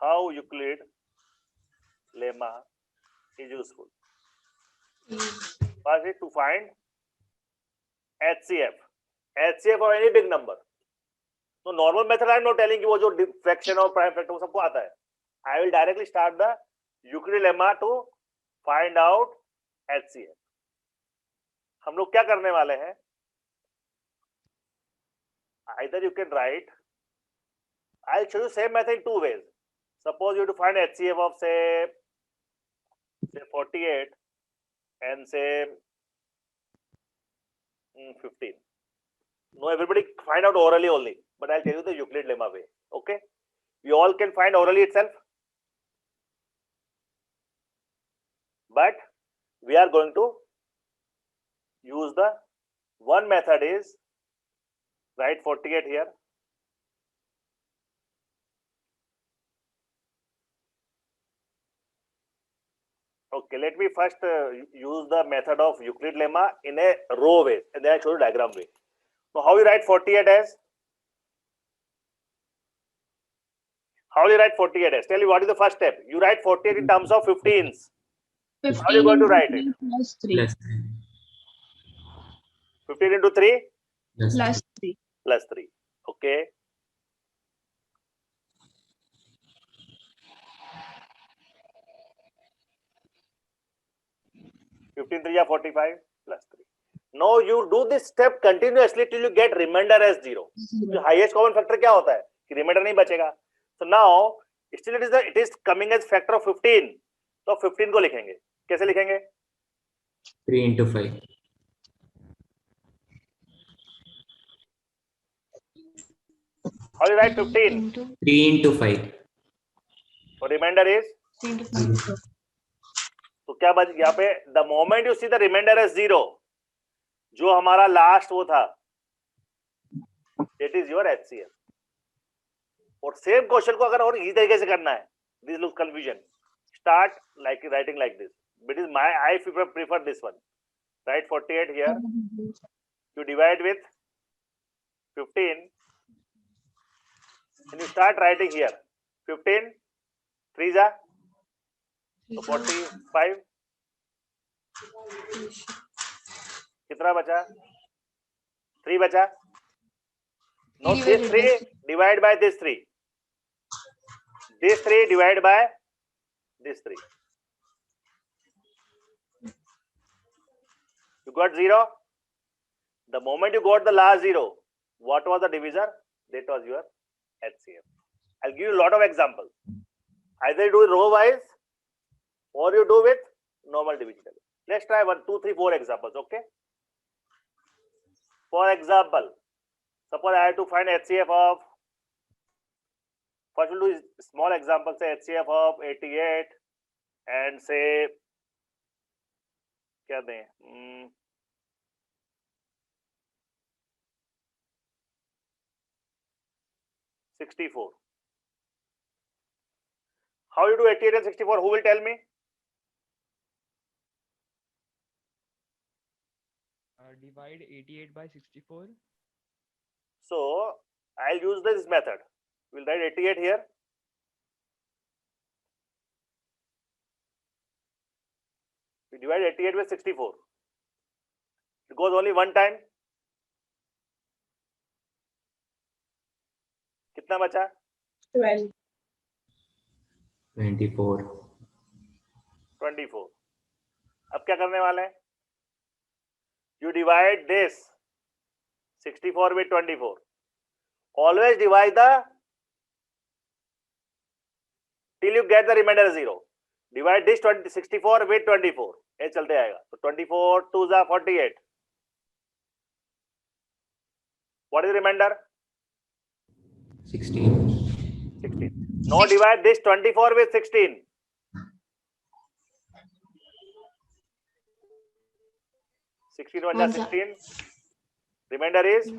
how Euclid lemma is useful first is to find HCF of any big number तो normal method I am not telling वो जो fraction और prime factor वो सबको आता है I will directly start the Euclid lemma to find out HCF हम लोग क्या करने वाले हैं either you can write I'll show you same method in 2 ways suppose you have to find HCF of say 48 and say 15 no everybody find out orally only but I'll tell you the Euclid lemma way okay you all can find orally itself but we are going to use the one method is write 48 here okay let me first use the method of Euclid lemma in a row way and then I show you diagram way so how you write 48 as how you write 48 as tell you what is the first step you write 48 in terms of 15s 15 how are you going to into write 3 it plus 3 Plus 3. 15 into 3 Plus plus 3. 3. plus 3 okay Fifteen 3 या 45 plus 3 now you do this step continuously till you get remainder as 0 तो highest common factor क्या होता है कि remainder नहीं बचेगा so now still it is coming as factor of 15 तो 15 को लिखेंगे कैसे लिखेंगे 3 into 5. how you write 15 3 into 5. so remainder is 3 into 5. तो क्या बच यहाँ पे the moment you see the remainder as 0 जो हमारा लास्ट वो था it is your HCF और सेम क्वेश्चन को अगर और इसी तरीके से करना है this looks confusion start like writing like this but is my I prefer this one write 48 here you divide with 15 and you start writing here 15 3s are so 45 कितना बचा 3 बचा now this 3 divide by this 3 divide by this 3 you got 0 the moment you got the last 0 what was the divisor that was your HCF I'll give you a lot of examples either you do row wise or you do with normal division let's try 1 2 3 4 examples okay for example suppose I have to find HCF of first we'll do small example say HCF of 88 and say क्या दें 64 how you do 88 and 64 who will tell me Divide 88 by 64. so I'll use this method we'll write 88 here we divide 88 by 64 it goes only one time कितना बचा 12. 24. 24 अब क्या करने वाले हैं you divide this 64 with 24 always divide the till you get the remainder 0. Divide this 64 with 24. ये चलते आएगा. So 24 2s are 48. What is the remainder? 16. 16. Now divide this 24 with 16. 16 1 is 16. Remainder is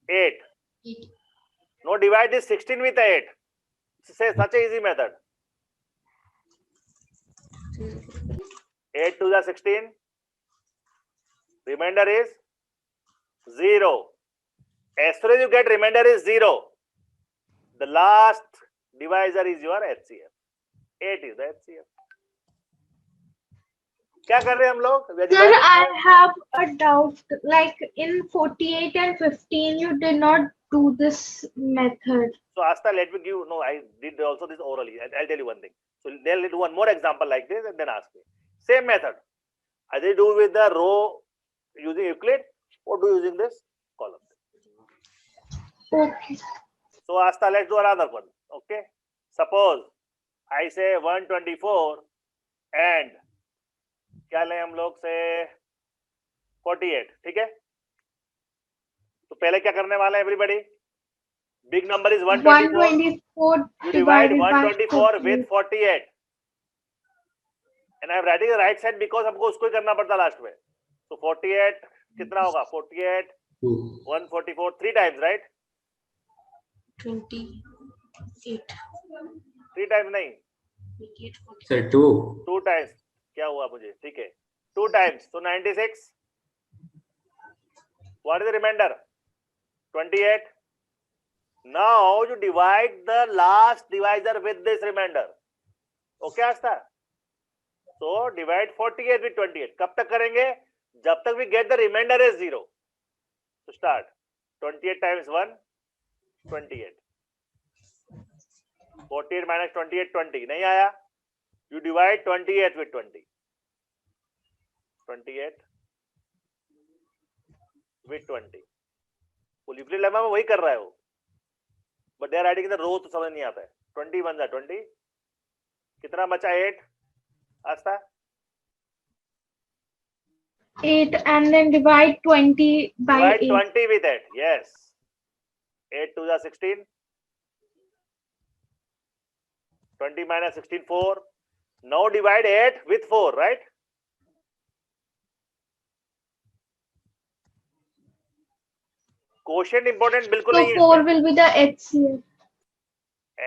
8. Now divide this 16 with 8. Say such a easy method. 8 to the 16. Remainder is 0. As soon as you get remainder is 0, the last divisor is your HCF. 8 is the HCF. क्या कर रहे हैं हम लोग? Sir, I have a doubt. Like in 48 and 15, you did not do this method. So Asta, let me give. No, I did also this orally. I'll tell you one thing. So they'll do one more example like this and then ask me. Same method. I did do with the row using Euclid or do using this column. Okay. So Asta, let's do another one. Okay. Suppose I say 124 and क्या लें हम लोग से 48. ठीक है. तो पहले क्या करने वाले हैं everybody? Big number is 124. You divide 124 with 48. And I am writing the right side because हमको उसको ही करना पड़ता लास्ट में. So 48 कितना होगा? 48 144 3 times, right? 28. 3 times नहीं. Sir, 2. 2 times. क्या हुआ मुझे? ठीक है. 2 times. So 96. What is the remainder? 28. Now you divide the last divisor with this remainder. Okay, Asta? So divide 48 with 28. कब तक करेंगे? जब तक we get the remainder is 0. So start. 28 times 1, 28. 48 minus 28, 20. नहीं आया? You divide 28 with 20. 28 with 20. वो Euclid lemma में वही कर रहा है वो. But they are adding in the row तो समझ नहीं आता है. 20 बन जाए 20. कितना बचा 8? आस्था? 8 and then divide 20 by divide 8. 20 with 8. Yes. 8 to the 16. 20 minus 16, 4. Now divide 8 with 4, right? Quotient important बिल्कुल So नहीं है. 4 will be the HCF.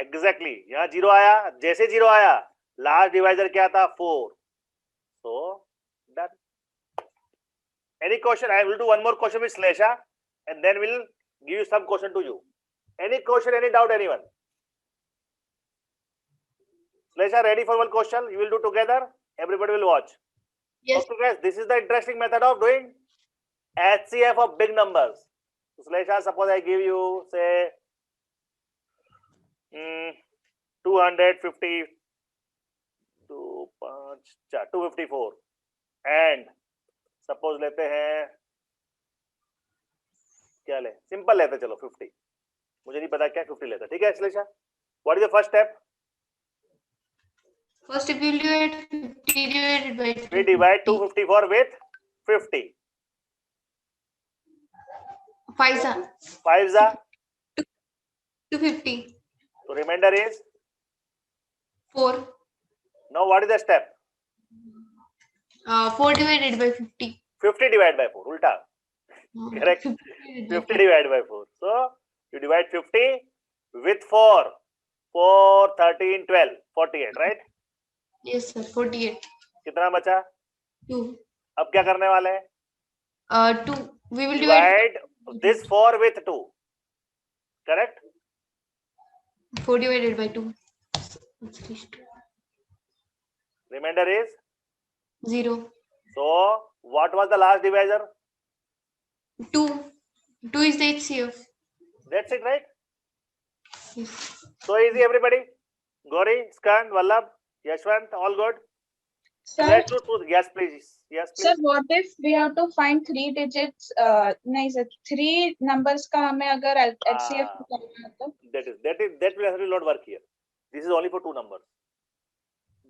Exactly. यहाँ 0 आया. जैसे 0 आया, last divisor क्या था? 4. So done. Any question? I will do one more question with Slesha, and then we'll give you some question to you. Any question? Any doubt? Anyone? Slesha, ready for one question? You will do together. Everybody will watch. Yes. Okay, guys. This is the interesting method of doing HCF of big numbers. So, Slesha, suppose I give you say 250 to 254 and suppose लेते हैं क्या ले simple लेते चलो 50 मुझे नहीं पता क्या 50 लेता ठीक है Shlesha what is the first step First evaluate 50 divided by 2. we divide 254 with 50 5 are 250 so remainder is 4 now what is the step 4 divided by 50 50 divided by 4 ulta correct 50 divided by 4 so you divide 50 with 4 4 13 12 48 right yes sir 48 कितना बचा 2 अब क्या करने वाले हैं 2 we will divide this 4 with 2 correct 4 divided by 2 remainder is 0 so what was the last divisor 2 is the HCF that's it right yes so easy everybody Gauri Skand Vallabh Yashwant all good Sir, let's do two yes please sir, what if we have to find 3 digits? नहीं sir, 3 numbers का हमें अगर HCF करना है तो that will not work here this is only for 2 numbers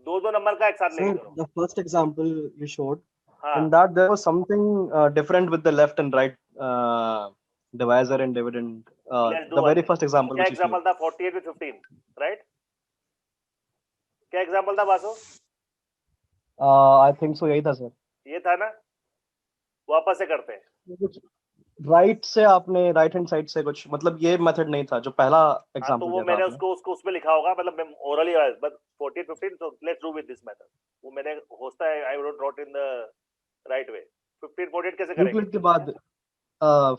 दो दो number का एक साथ लेके Sir, करो. the first example you showed, हाँ. in that there was something different with the left and right divisor and dividend. Let's do The one very thing. first example क्या which you showed. Example था 48 with 15, right? क्या example था Basu? I think so यही था sir. ये था ना. वापस से करते हैं. कुछ राइट से आपने राइट हैंड साइड से कुछ मतलब ये मेथड नहीं था जो पहला हाँ, तो एग्जांपल वो दिया था मैंने आपने. उसको उसमें लिखा होगा, मतलब orally but 14 15, so let's do with this method. वो मैंने होता है, I wrote in the right way. 15 48 कैसे करेंगे? यूक्लिड के बाद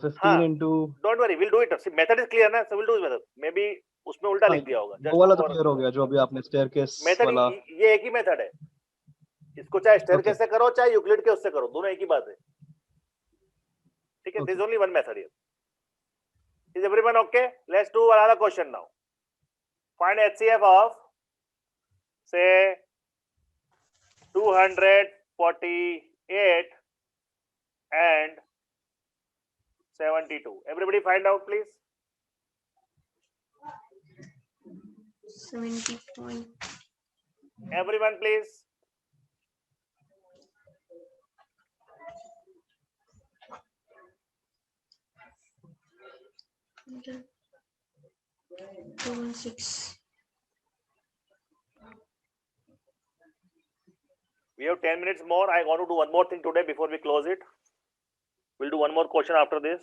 15 हाँ, into don't worry, we'll do it. See, method is clear ना, so we'll do this method. Maybe उसमें उल्टा लिख दिया होगा. वो वाला तो क्लियर हो गया जो अभी आपने स्टेयरकेस मेथड वाला. ये एक ही मेथड है. इसको चाहे स्टेयरकेस से करो चाहे यूक्लिड के उससे करो, दोनों एक ही बात है. ठीक है, there is only one method here. Is everyone okay? Let's do another question now. Find HCF of say 248 and 72. Everybody find out, please. 70 point. Everyone, please. Okay. 216. We have 10 minutes more. I want to do one more thing today before we close it. We'll do one more question after this.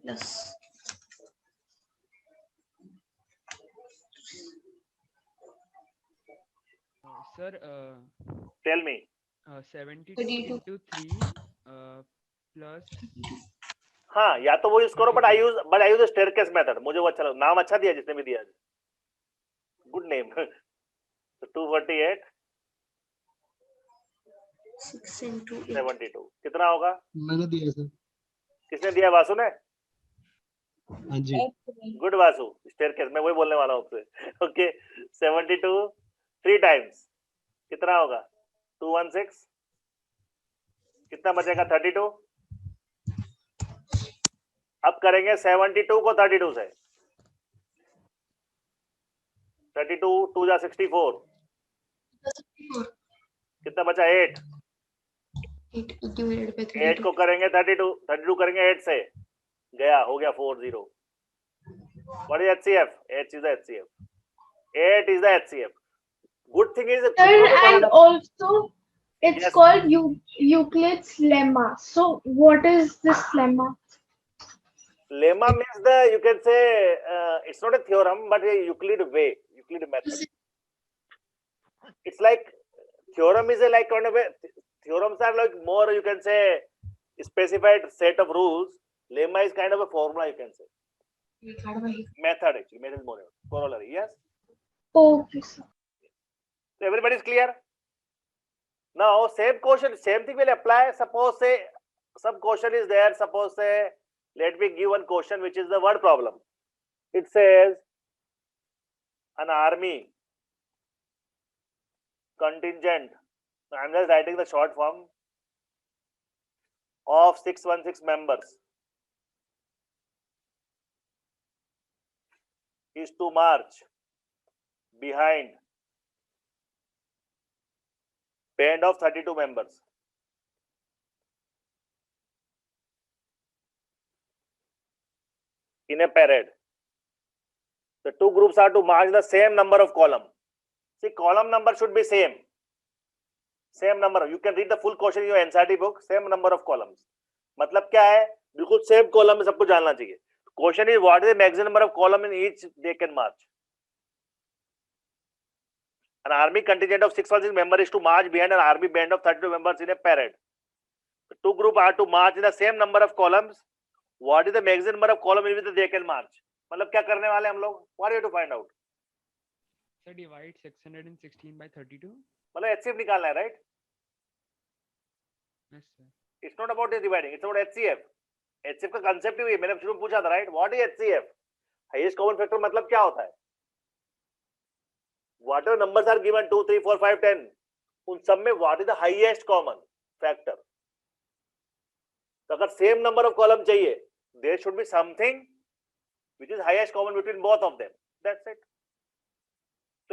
Plus. Sir, Tell me. 72 32. into 3 plus. हाँ, या तो वो use करो, but I use the staircase method. मुझे वो अच्छा लगा, नाम अच्छा दिया जिसने भी दिया. Good name. So 248 6 into 8. 72 कितना होगा? मैंने दिया सर. किसने दिया? वासु ने. हाँ जी. गुड वासु. स्टेयरकेस मैं वही बोलने वाला हूँ आपसे. ओके 72 3 टाइम्स कितना होगा? 216. कितना बचेगा? 32. अब करेंगे 72 को 32 से. 32 2 जा 64. कितना बचा? 8. 8 divided by 32. 8 को करेंगे 32 करेंगे 8 से. गया, हो गया 40. What is HCF? 8 is the HCF. 8 is the HCF. Good thing is, Sir, and also it's Yes. called Euclid's lemma. So what is this lemma? lemma means you can say it's not a theorem but a Euclid way, Euclid method. It's like theorem is a like kind of a theorems are like more, you can say, specified set of rules. Lemma is kind of a formula, you can say. Method actually, method is more corollary. Yes. Okay, sir. So everybody is clear. Now same question, same thing will apply. Suppose say some question is there. Suppose say let me give one question which is the word problem. It says an army contingent. I am just writing the short form of 616 members is to march behind band of 32 members. In a parade. The two groups are to march the same number of column. See, column number should be same. Same number. You can read the full question in your NCERT book. Same number of columns. मतलब क्या है? बिल्कुल same column में सबको जानना चाहिए. Question is what is the maximum number of column in each they can march? An army contingent of 616 members is to march behind an army band of 32 members in a parade. The two groups are to march in the same number of columns. What is the maximum number of columns in which they can march? मतलब क्या करने वाले हम लोग? What are you to find out? So divide 616 by 32. मतलब HCF निकालना है, right? Yes, sir. It's not about dividing. It's about HCF. HCF का concept ही है. मैंने शुरू में पूछा था, right? What is HCF? Highest common factor मतलब क्या होता है? Whatever numbers are given 2, 3, 4, 5, 10. उन सब में what is the highest common factor? तो अगर same number of column चाहिए, there should be something which is highest common between both of them. That's it. So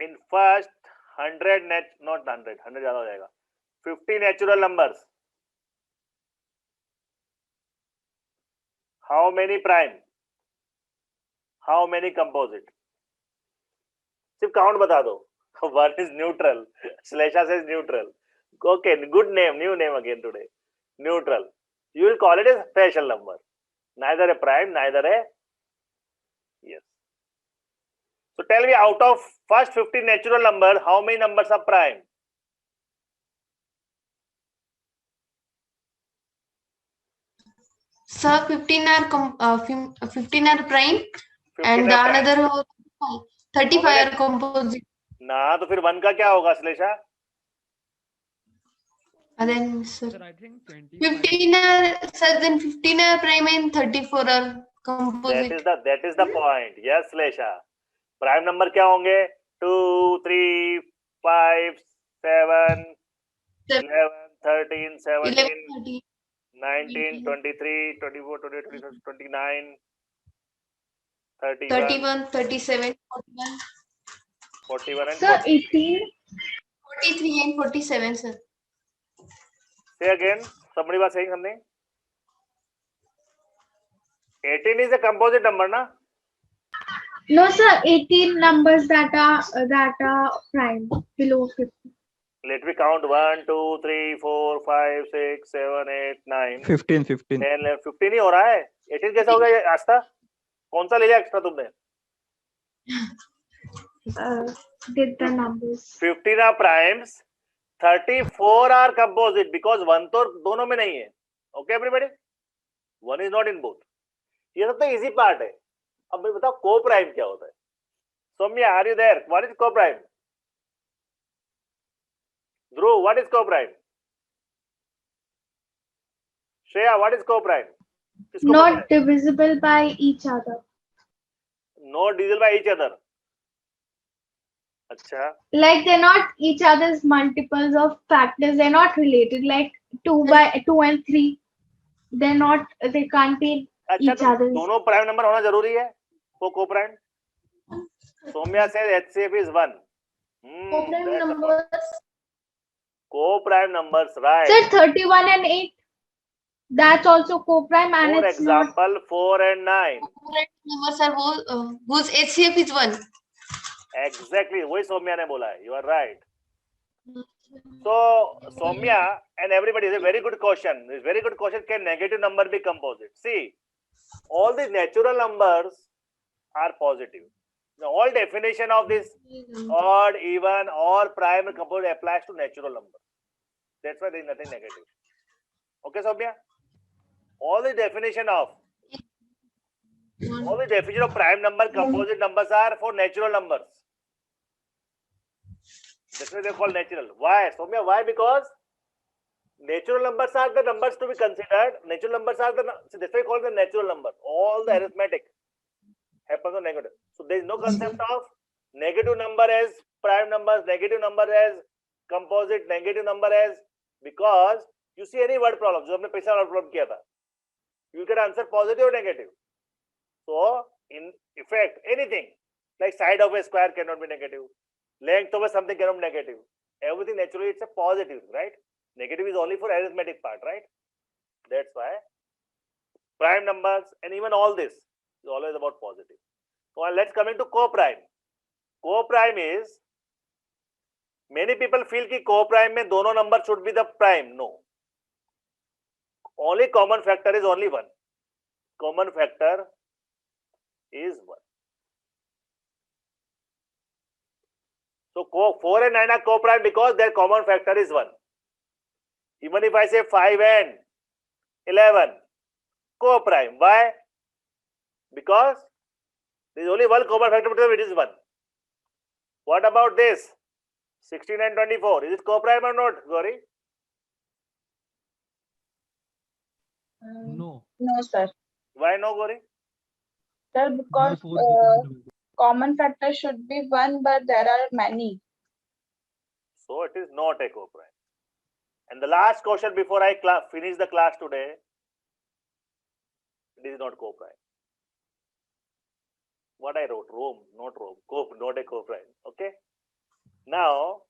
In first 100 not 100 ज़्यादा हो जाएगा. 50 natural numbers. How many prime? How many composite? सिर्फ count बता दो. One is neutral. Shlesha says neutral. Okay, good name, new name again today. Neutral. You will call it a special number. Neither a prime, neither a yes. So tell me, out of first 50 natural numbers, how many numbers are prime? Sir, 15 are 15 are prime 15 and the are prime. another 35 are composite. ना तो फिर 1 का क्या होगा Shlesha? And then sir, Sir, I think 25. 15 are sir, then 15 are prime and 34 are composite. That is the point. Yes, Lesha. Prime number क्या होंगे? 2, 3, 5, 7, 11, 13, 17, 11, 19, 23, 24, 28, 29, 31, 31, 37, 41, 41 and Sir, 40. 18. 43 and 47, sir. Say again. Somebody was saying something. 18 is a composite number, na? No, sir, 18 numbers that are prime below 50. Let me count 1, 2, 3, 4, 5, 6, 7, 8, 9, 15 10, 11, 15 ही हो रहा है. 18 कैसा हो गया ये आस्था? कौन सा ले लिया एक्स्ट्रा तुमने? Did the numbers. 15 are primes, 34 are composite because 1 तो दोनों में नहीं है. Okay, everybody? 1 is not in both. ये सबसे easy part है. अब मैं बताओ co-prime क्या होता है? Soumya, are you there? What is co-prime? Dhruv, what is co-prime? Shreya, what is co-prime? किसको पता है? Not divisible by each other. Not divisible by each other. अच्छा. Like they're not each other's multiples of factors. They're not related. Like 2 and 3. They're not. They can't be अच्छा each तो other's. दोनों prime number होना जरूरी है वो co-prime. Soumya says HCF is 1. Co-prime numbers. Co-prime numbers, right? Sir, 31 and 8. That's also co-prime and For it's not. example, 4 and 9. Co-prime numbers are whose HCF is 1. Exactly. वही सौम्या ने बोला है. You are right. So Soumya and everybody, is a very good question. It's very good question. Can negative number be composite? See, all the natural numbers are positive. The whole definition of this odd, even, or prime and composite applies to natural numbers. That's why there is nothing negative. Okay, Soumya? All the definition of prime number, composite numbers are for natural numbers. That's why they call natural. Why, Soumya? Why? Because natural numbers are the numbers to be considered. Natural numbers are so that's why we call them natural number. All the arithmetic happens on negative. So there is no concept of negative number as prime numbers, negative number as composite, negative number as, because you see any word problem, जो हमने पिछला word problem किया था, you get answer positive or negative. So in effect, anything like side of a square cannot be negative, length of a something cannot be negative. Everything naturally it's a positive, right? Negative is only for arithmetic part, right? That's why prime numbers and even all this is always about positive. So let's come into co-prime. Co-prime is, many people feel कि co-prime में दोनों number should be the prime. No. Only common factor is only 1. Common factor is 1. So 4 and 9 are co-prime because their common factor is 1. Even if I say 5 and 11, co-prime. Why? Because there is only one common factor between them, it is 1. What about this? 16 and 24. Is it co-prime or not, Gauri? No. No, sir. Why no, Gauri? Sir, because common factor should be 1, but there are many. So it is not a co-prime. And the last question before I finish the class today, it is not co-prime. What I wrote, Rome, not Rome, not a co-prime. Okay? Now,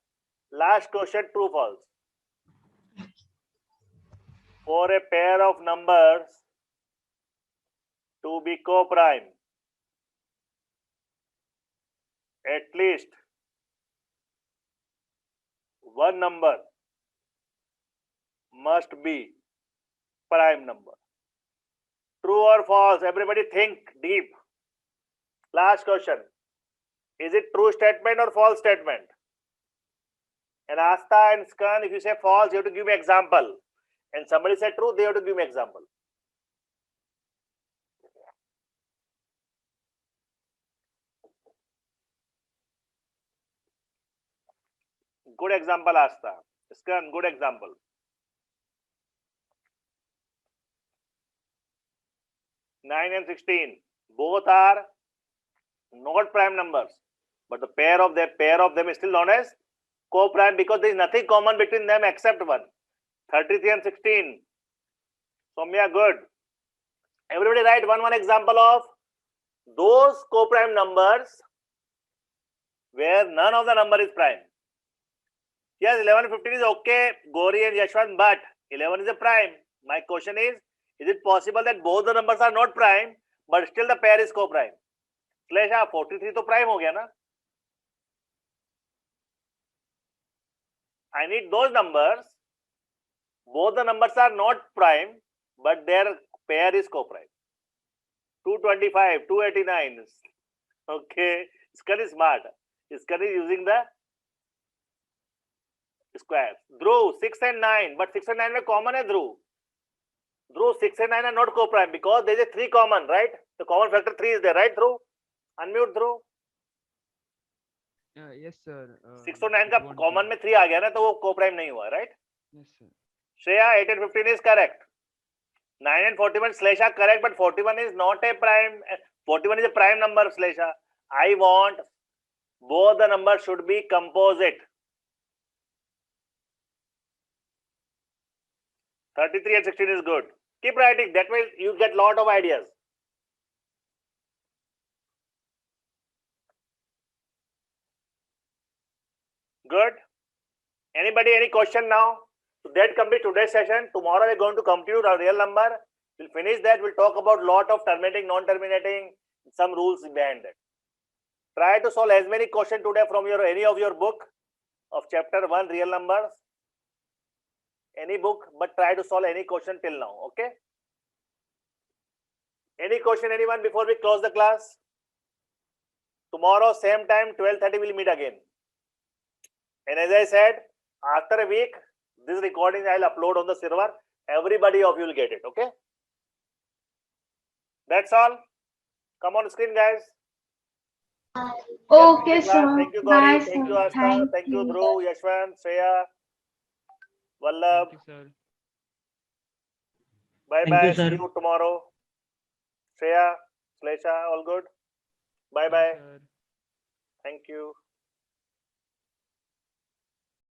last question, true, false. For a pair of numbers to be co-prime, at least one number must be prime number. True or false? Everybody think deep. Last question. Is it true statement or false statement? And Asta and Scan, if you say false, you have to give me example. And somebody said true, they have to give me example. Good example, Asta. Scan, good example. Nine and 16. Both are not prime numbers, but the pair of them is still known as co-prime because there is nothing common between them except one. 33 and 16. Soumya, good. Everybody write one example of those co-prime numbers where none of the number is prime. Yes, 11 and 15 is okay, Gauri and Yashwant, but 11 is a prime. My question is it possible that both the numbers are not prime, but still the pair is co-prime? Slesha, 43 to prime ho gaya na? I need those numbers. Both the numbers are not prime, but their pair is co-prime. 225, 289. Okay, Iskan is smart. Iskan is using the square. Dhruv, 6 and 9, but 6 and 9 mein common hai Dhruv. Dhruv, 6 and 9 are not co-prime because there is a 3 common, right? The common factor 3 is there, right Dhruv? Unmute Dhruv. Yes, sir. 6 और 9 का common में 3 आ गया ना तो वो co-prime नहीं हुआ, right? Yes, sir. Shreya, 8 and 15 is correct. 9 and 41, Slesha, correct, but 41 is not a prime. 41 is a prime number, Slesha. I want both the numbers should be composite. 33 and 16 is good. Keep writing. That way you get lot of ideas. Good. Anybody, any question now? So that completes today's session. Tomorrow we're going to compute our real number. We'll finish that. We'll talk about lot of terminating, non-terminating, some rules behind that. Try to solve as many questions today from any of your book of chapter 1, real numbers. Any book, but try to solve any question till now. Okay? Any question, anyone, before we close the class? Tomorrow, same time, 12:30, we'll meet again. And as I said, after a week, this recording I'll upload on the server. Everybody of you will get it. Okay? That's all. Come on screen, guys. Okay, sir. Thank you, Bye, Gauri. Thank you, sir. Asta. Thank you, Dhruv, Yashwant, Shreya, Vallabh. Thank you, sir. Bye Thank bye. you, sir. See you tomorrow. Shreya, Slesha, all good. Bye bye. Sir. Thank you.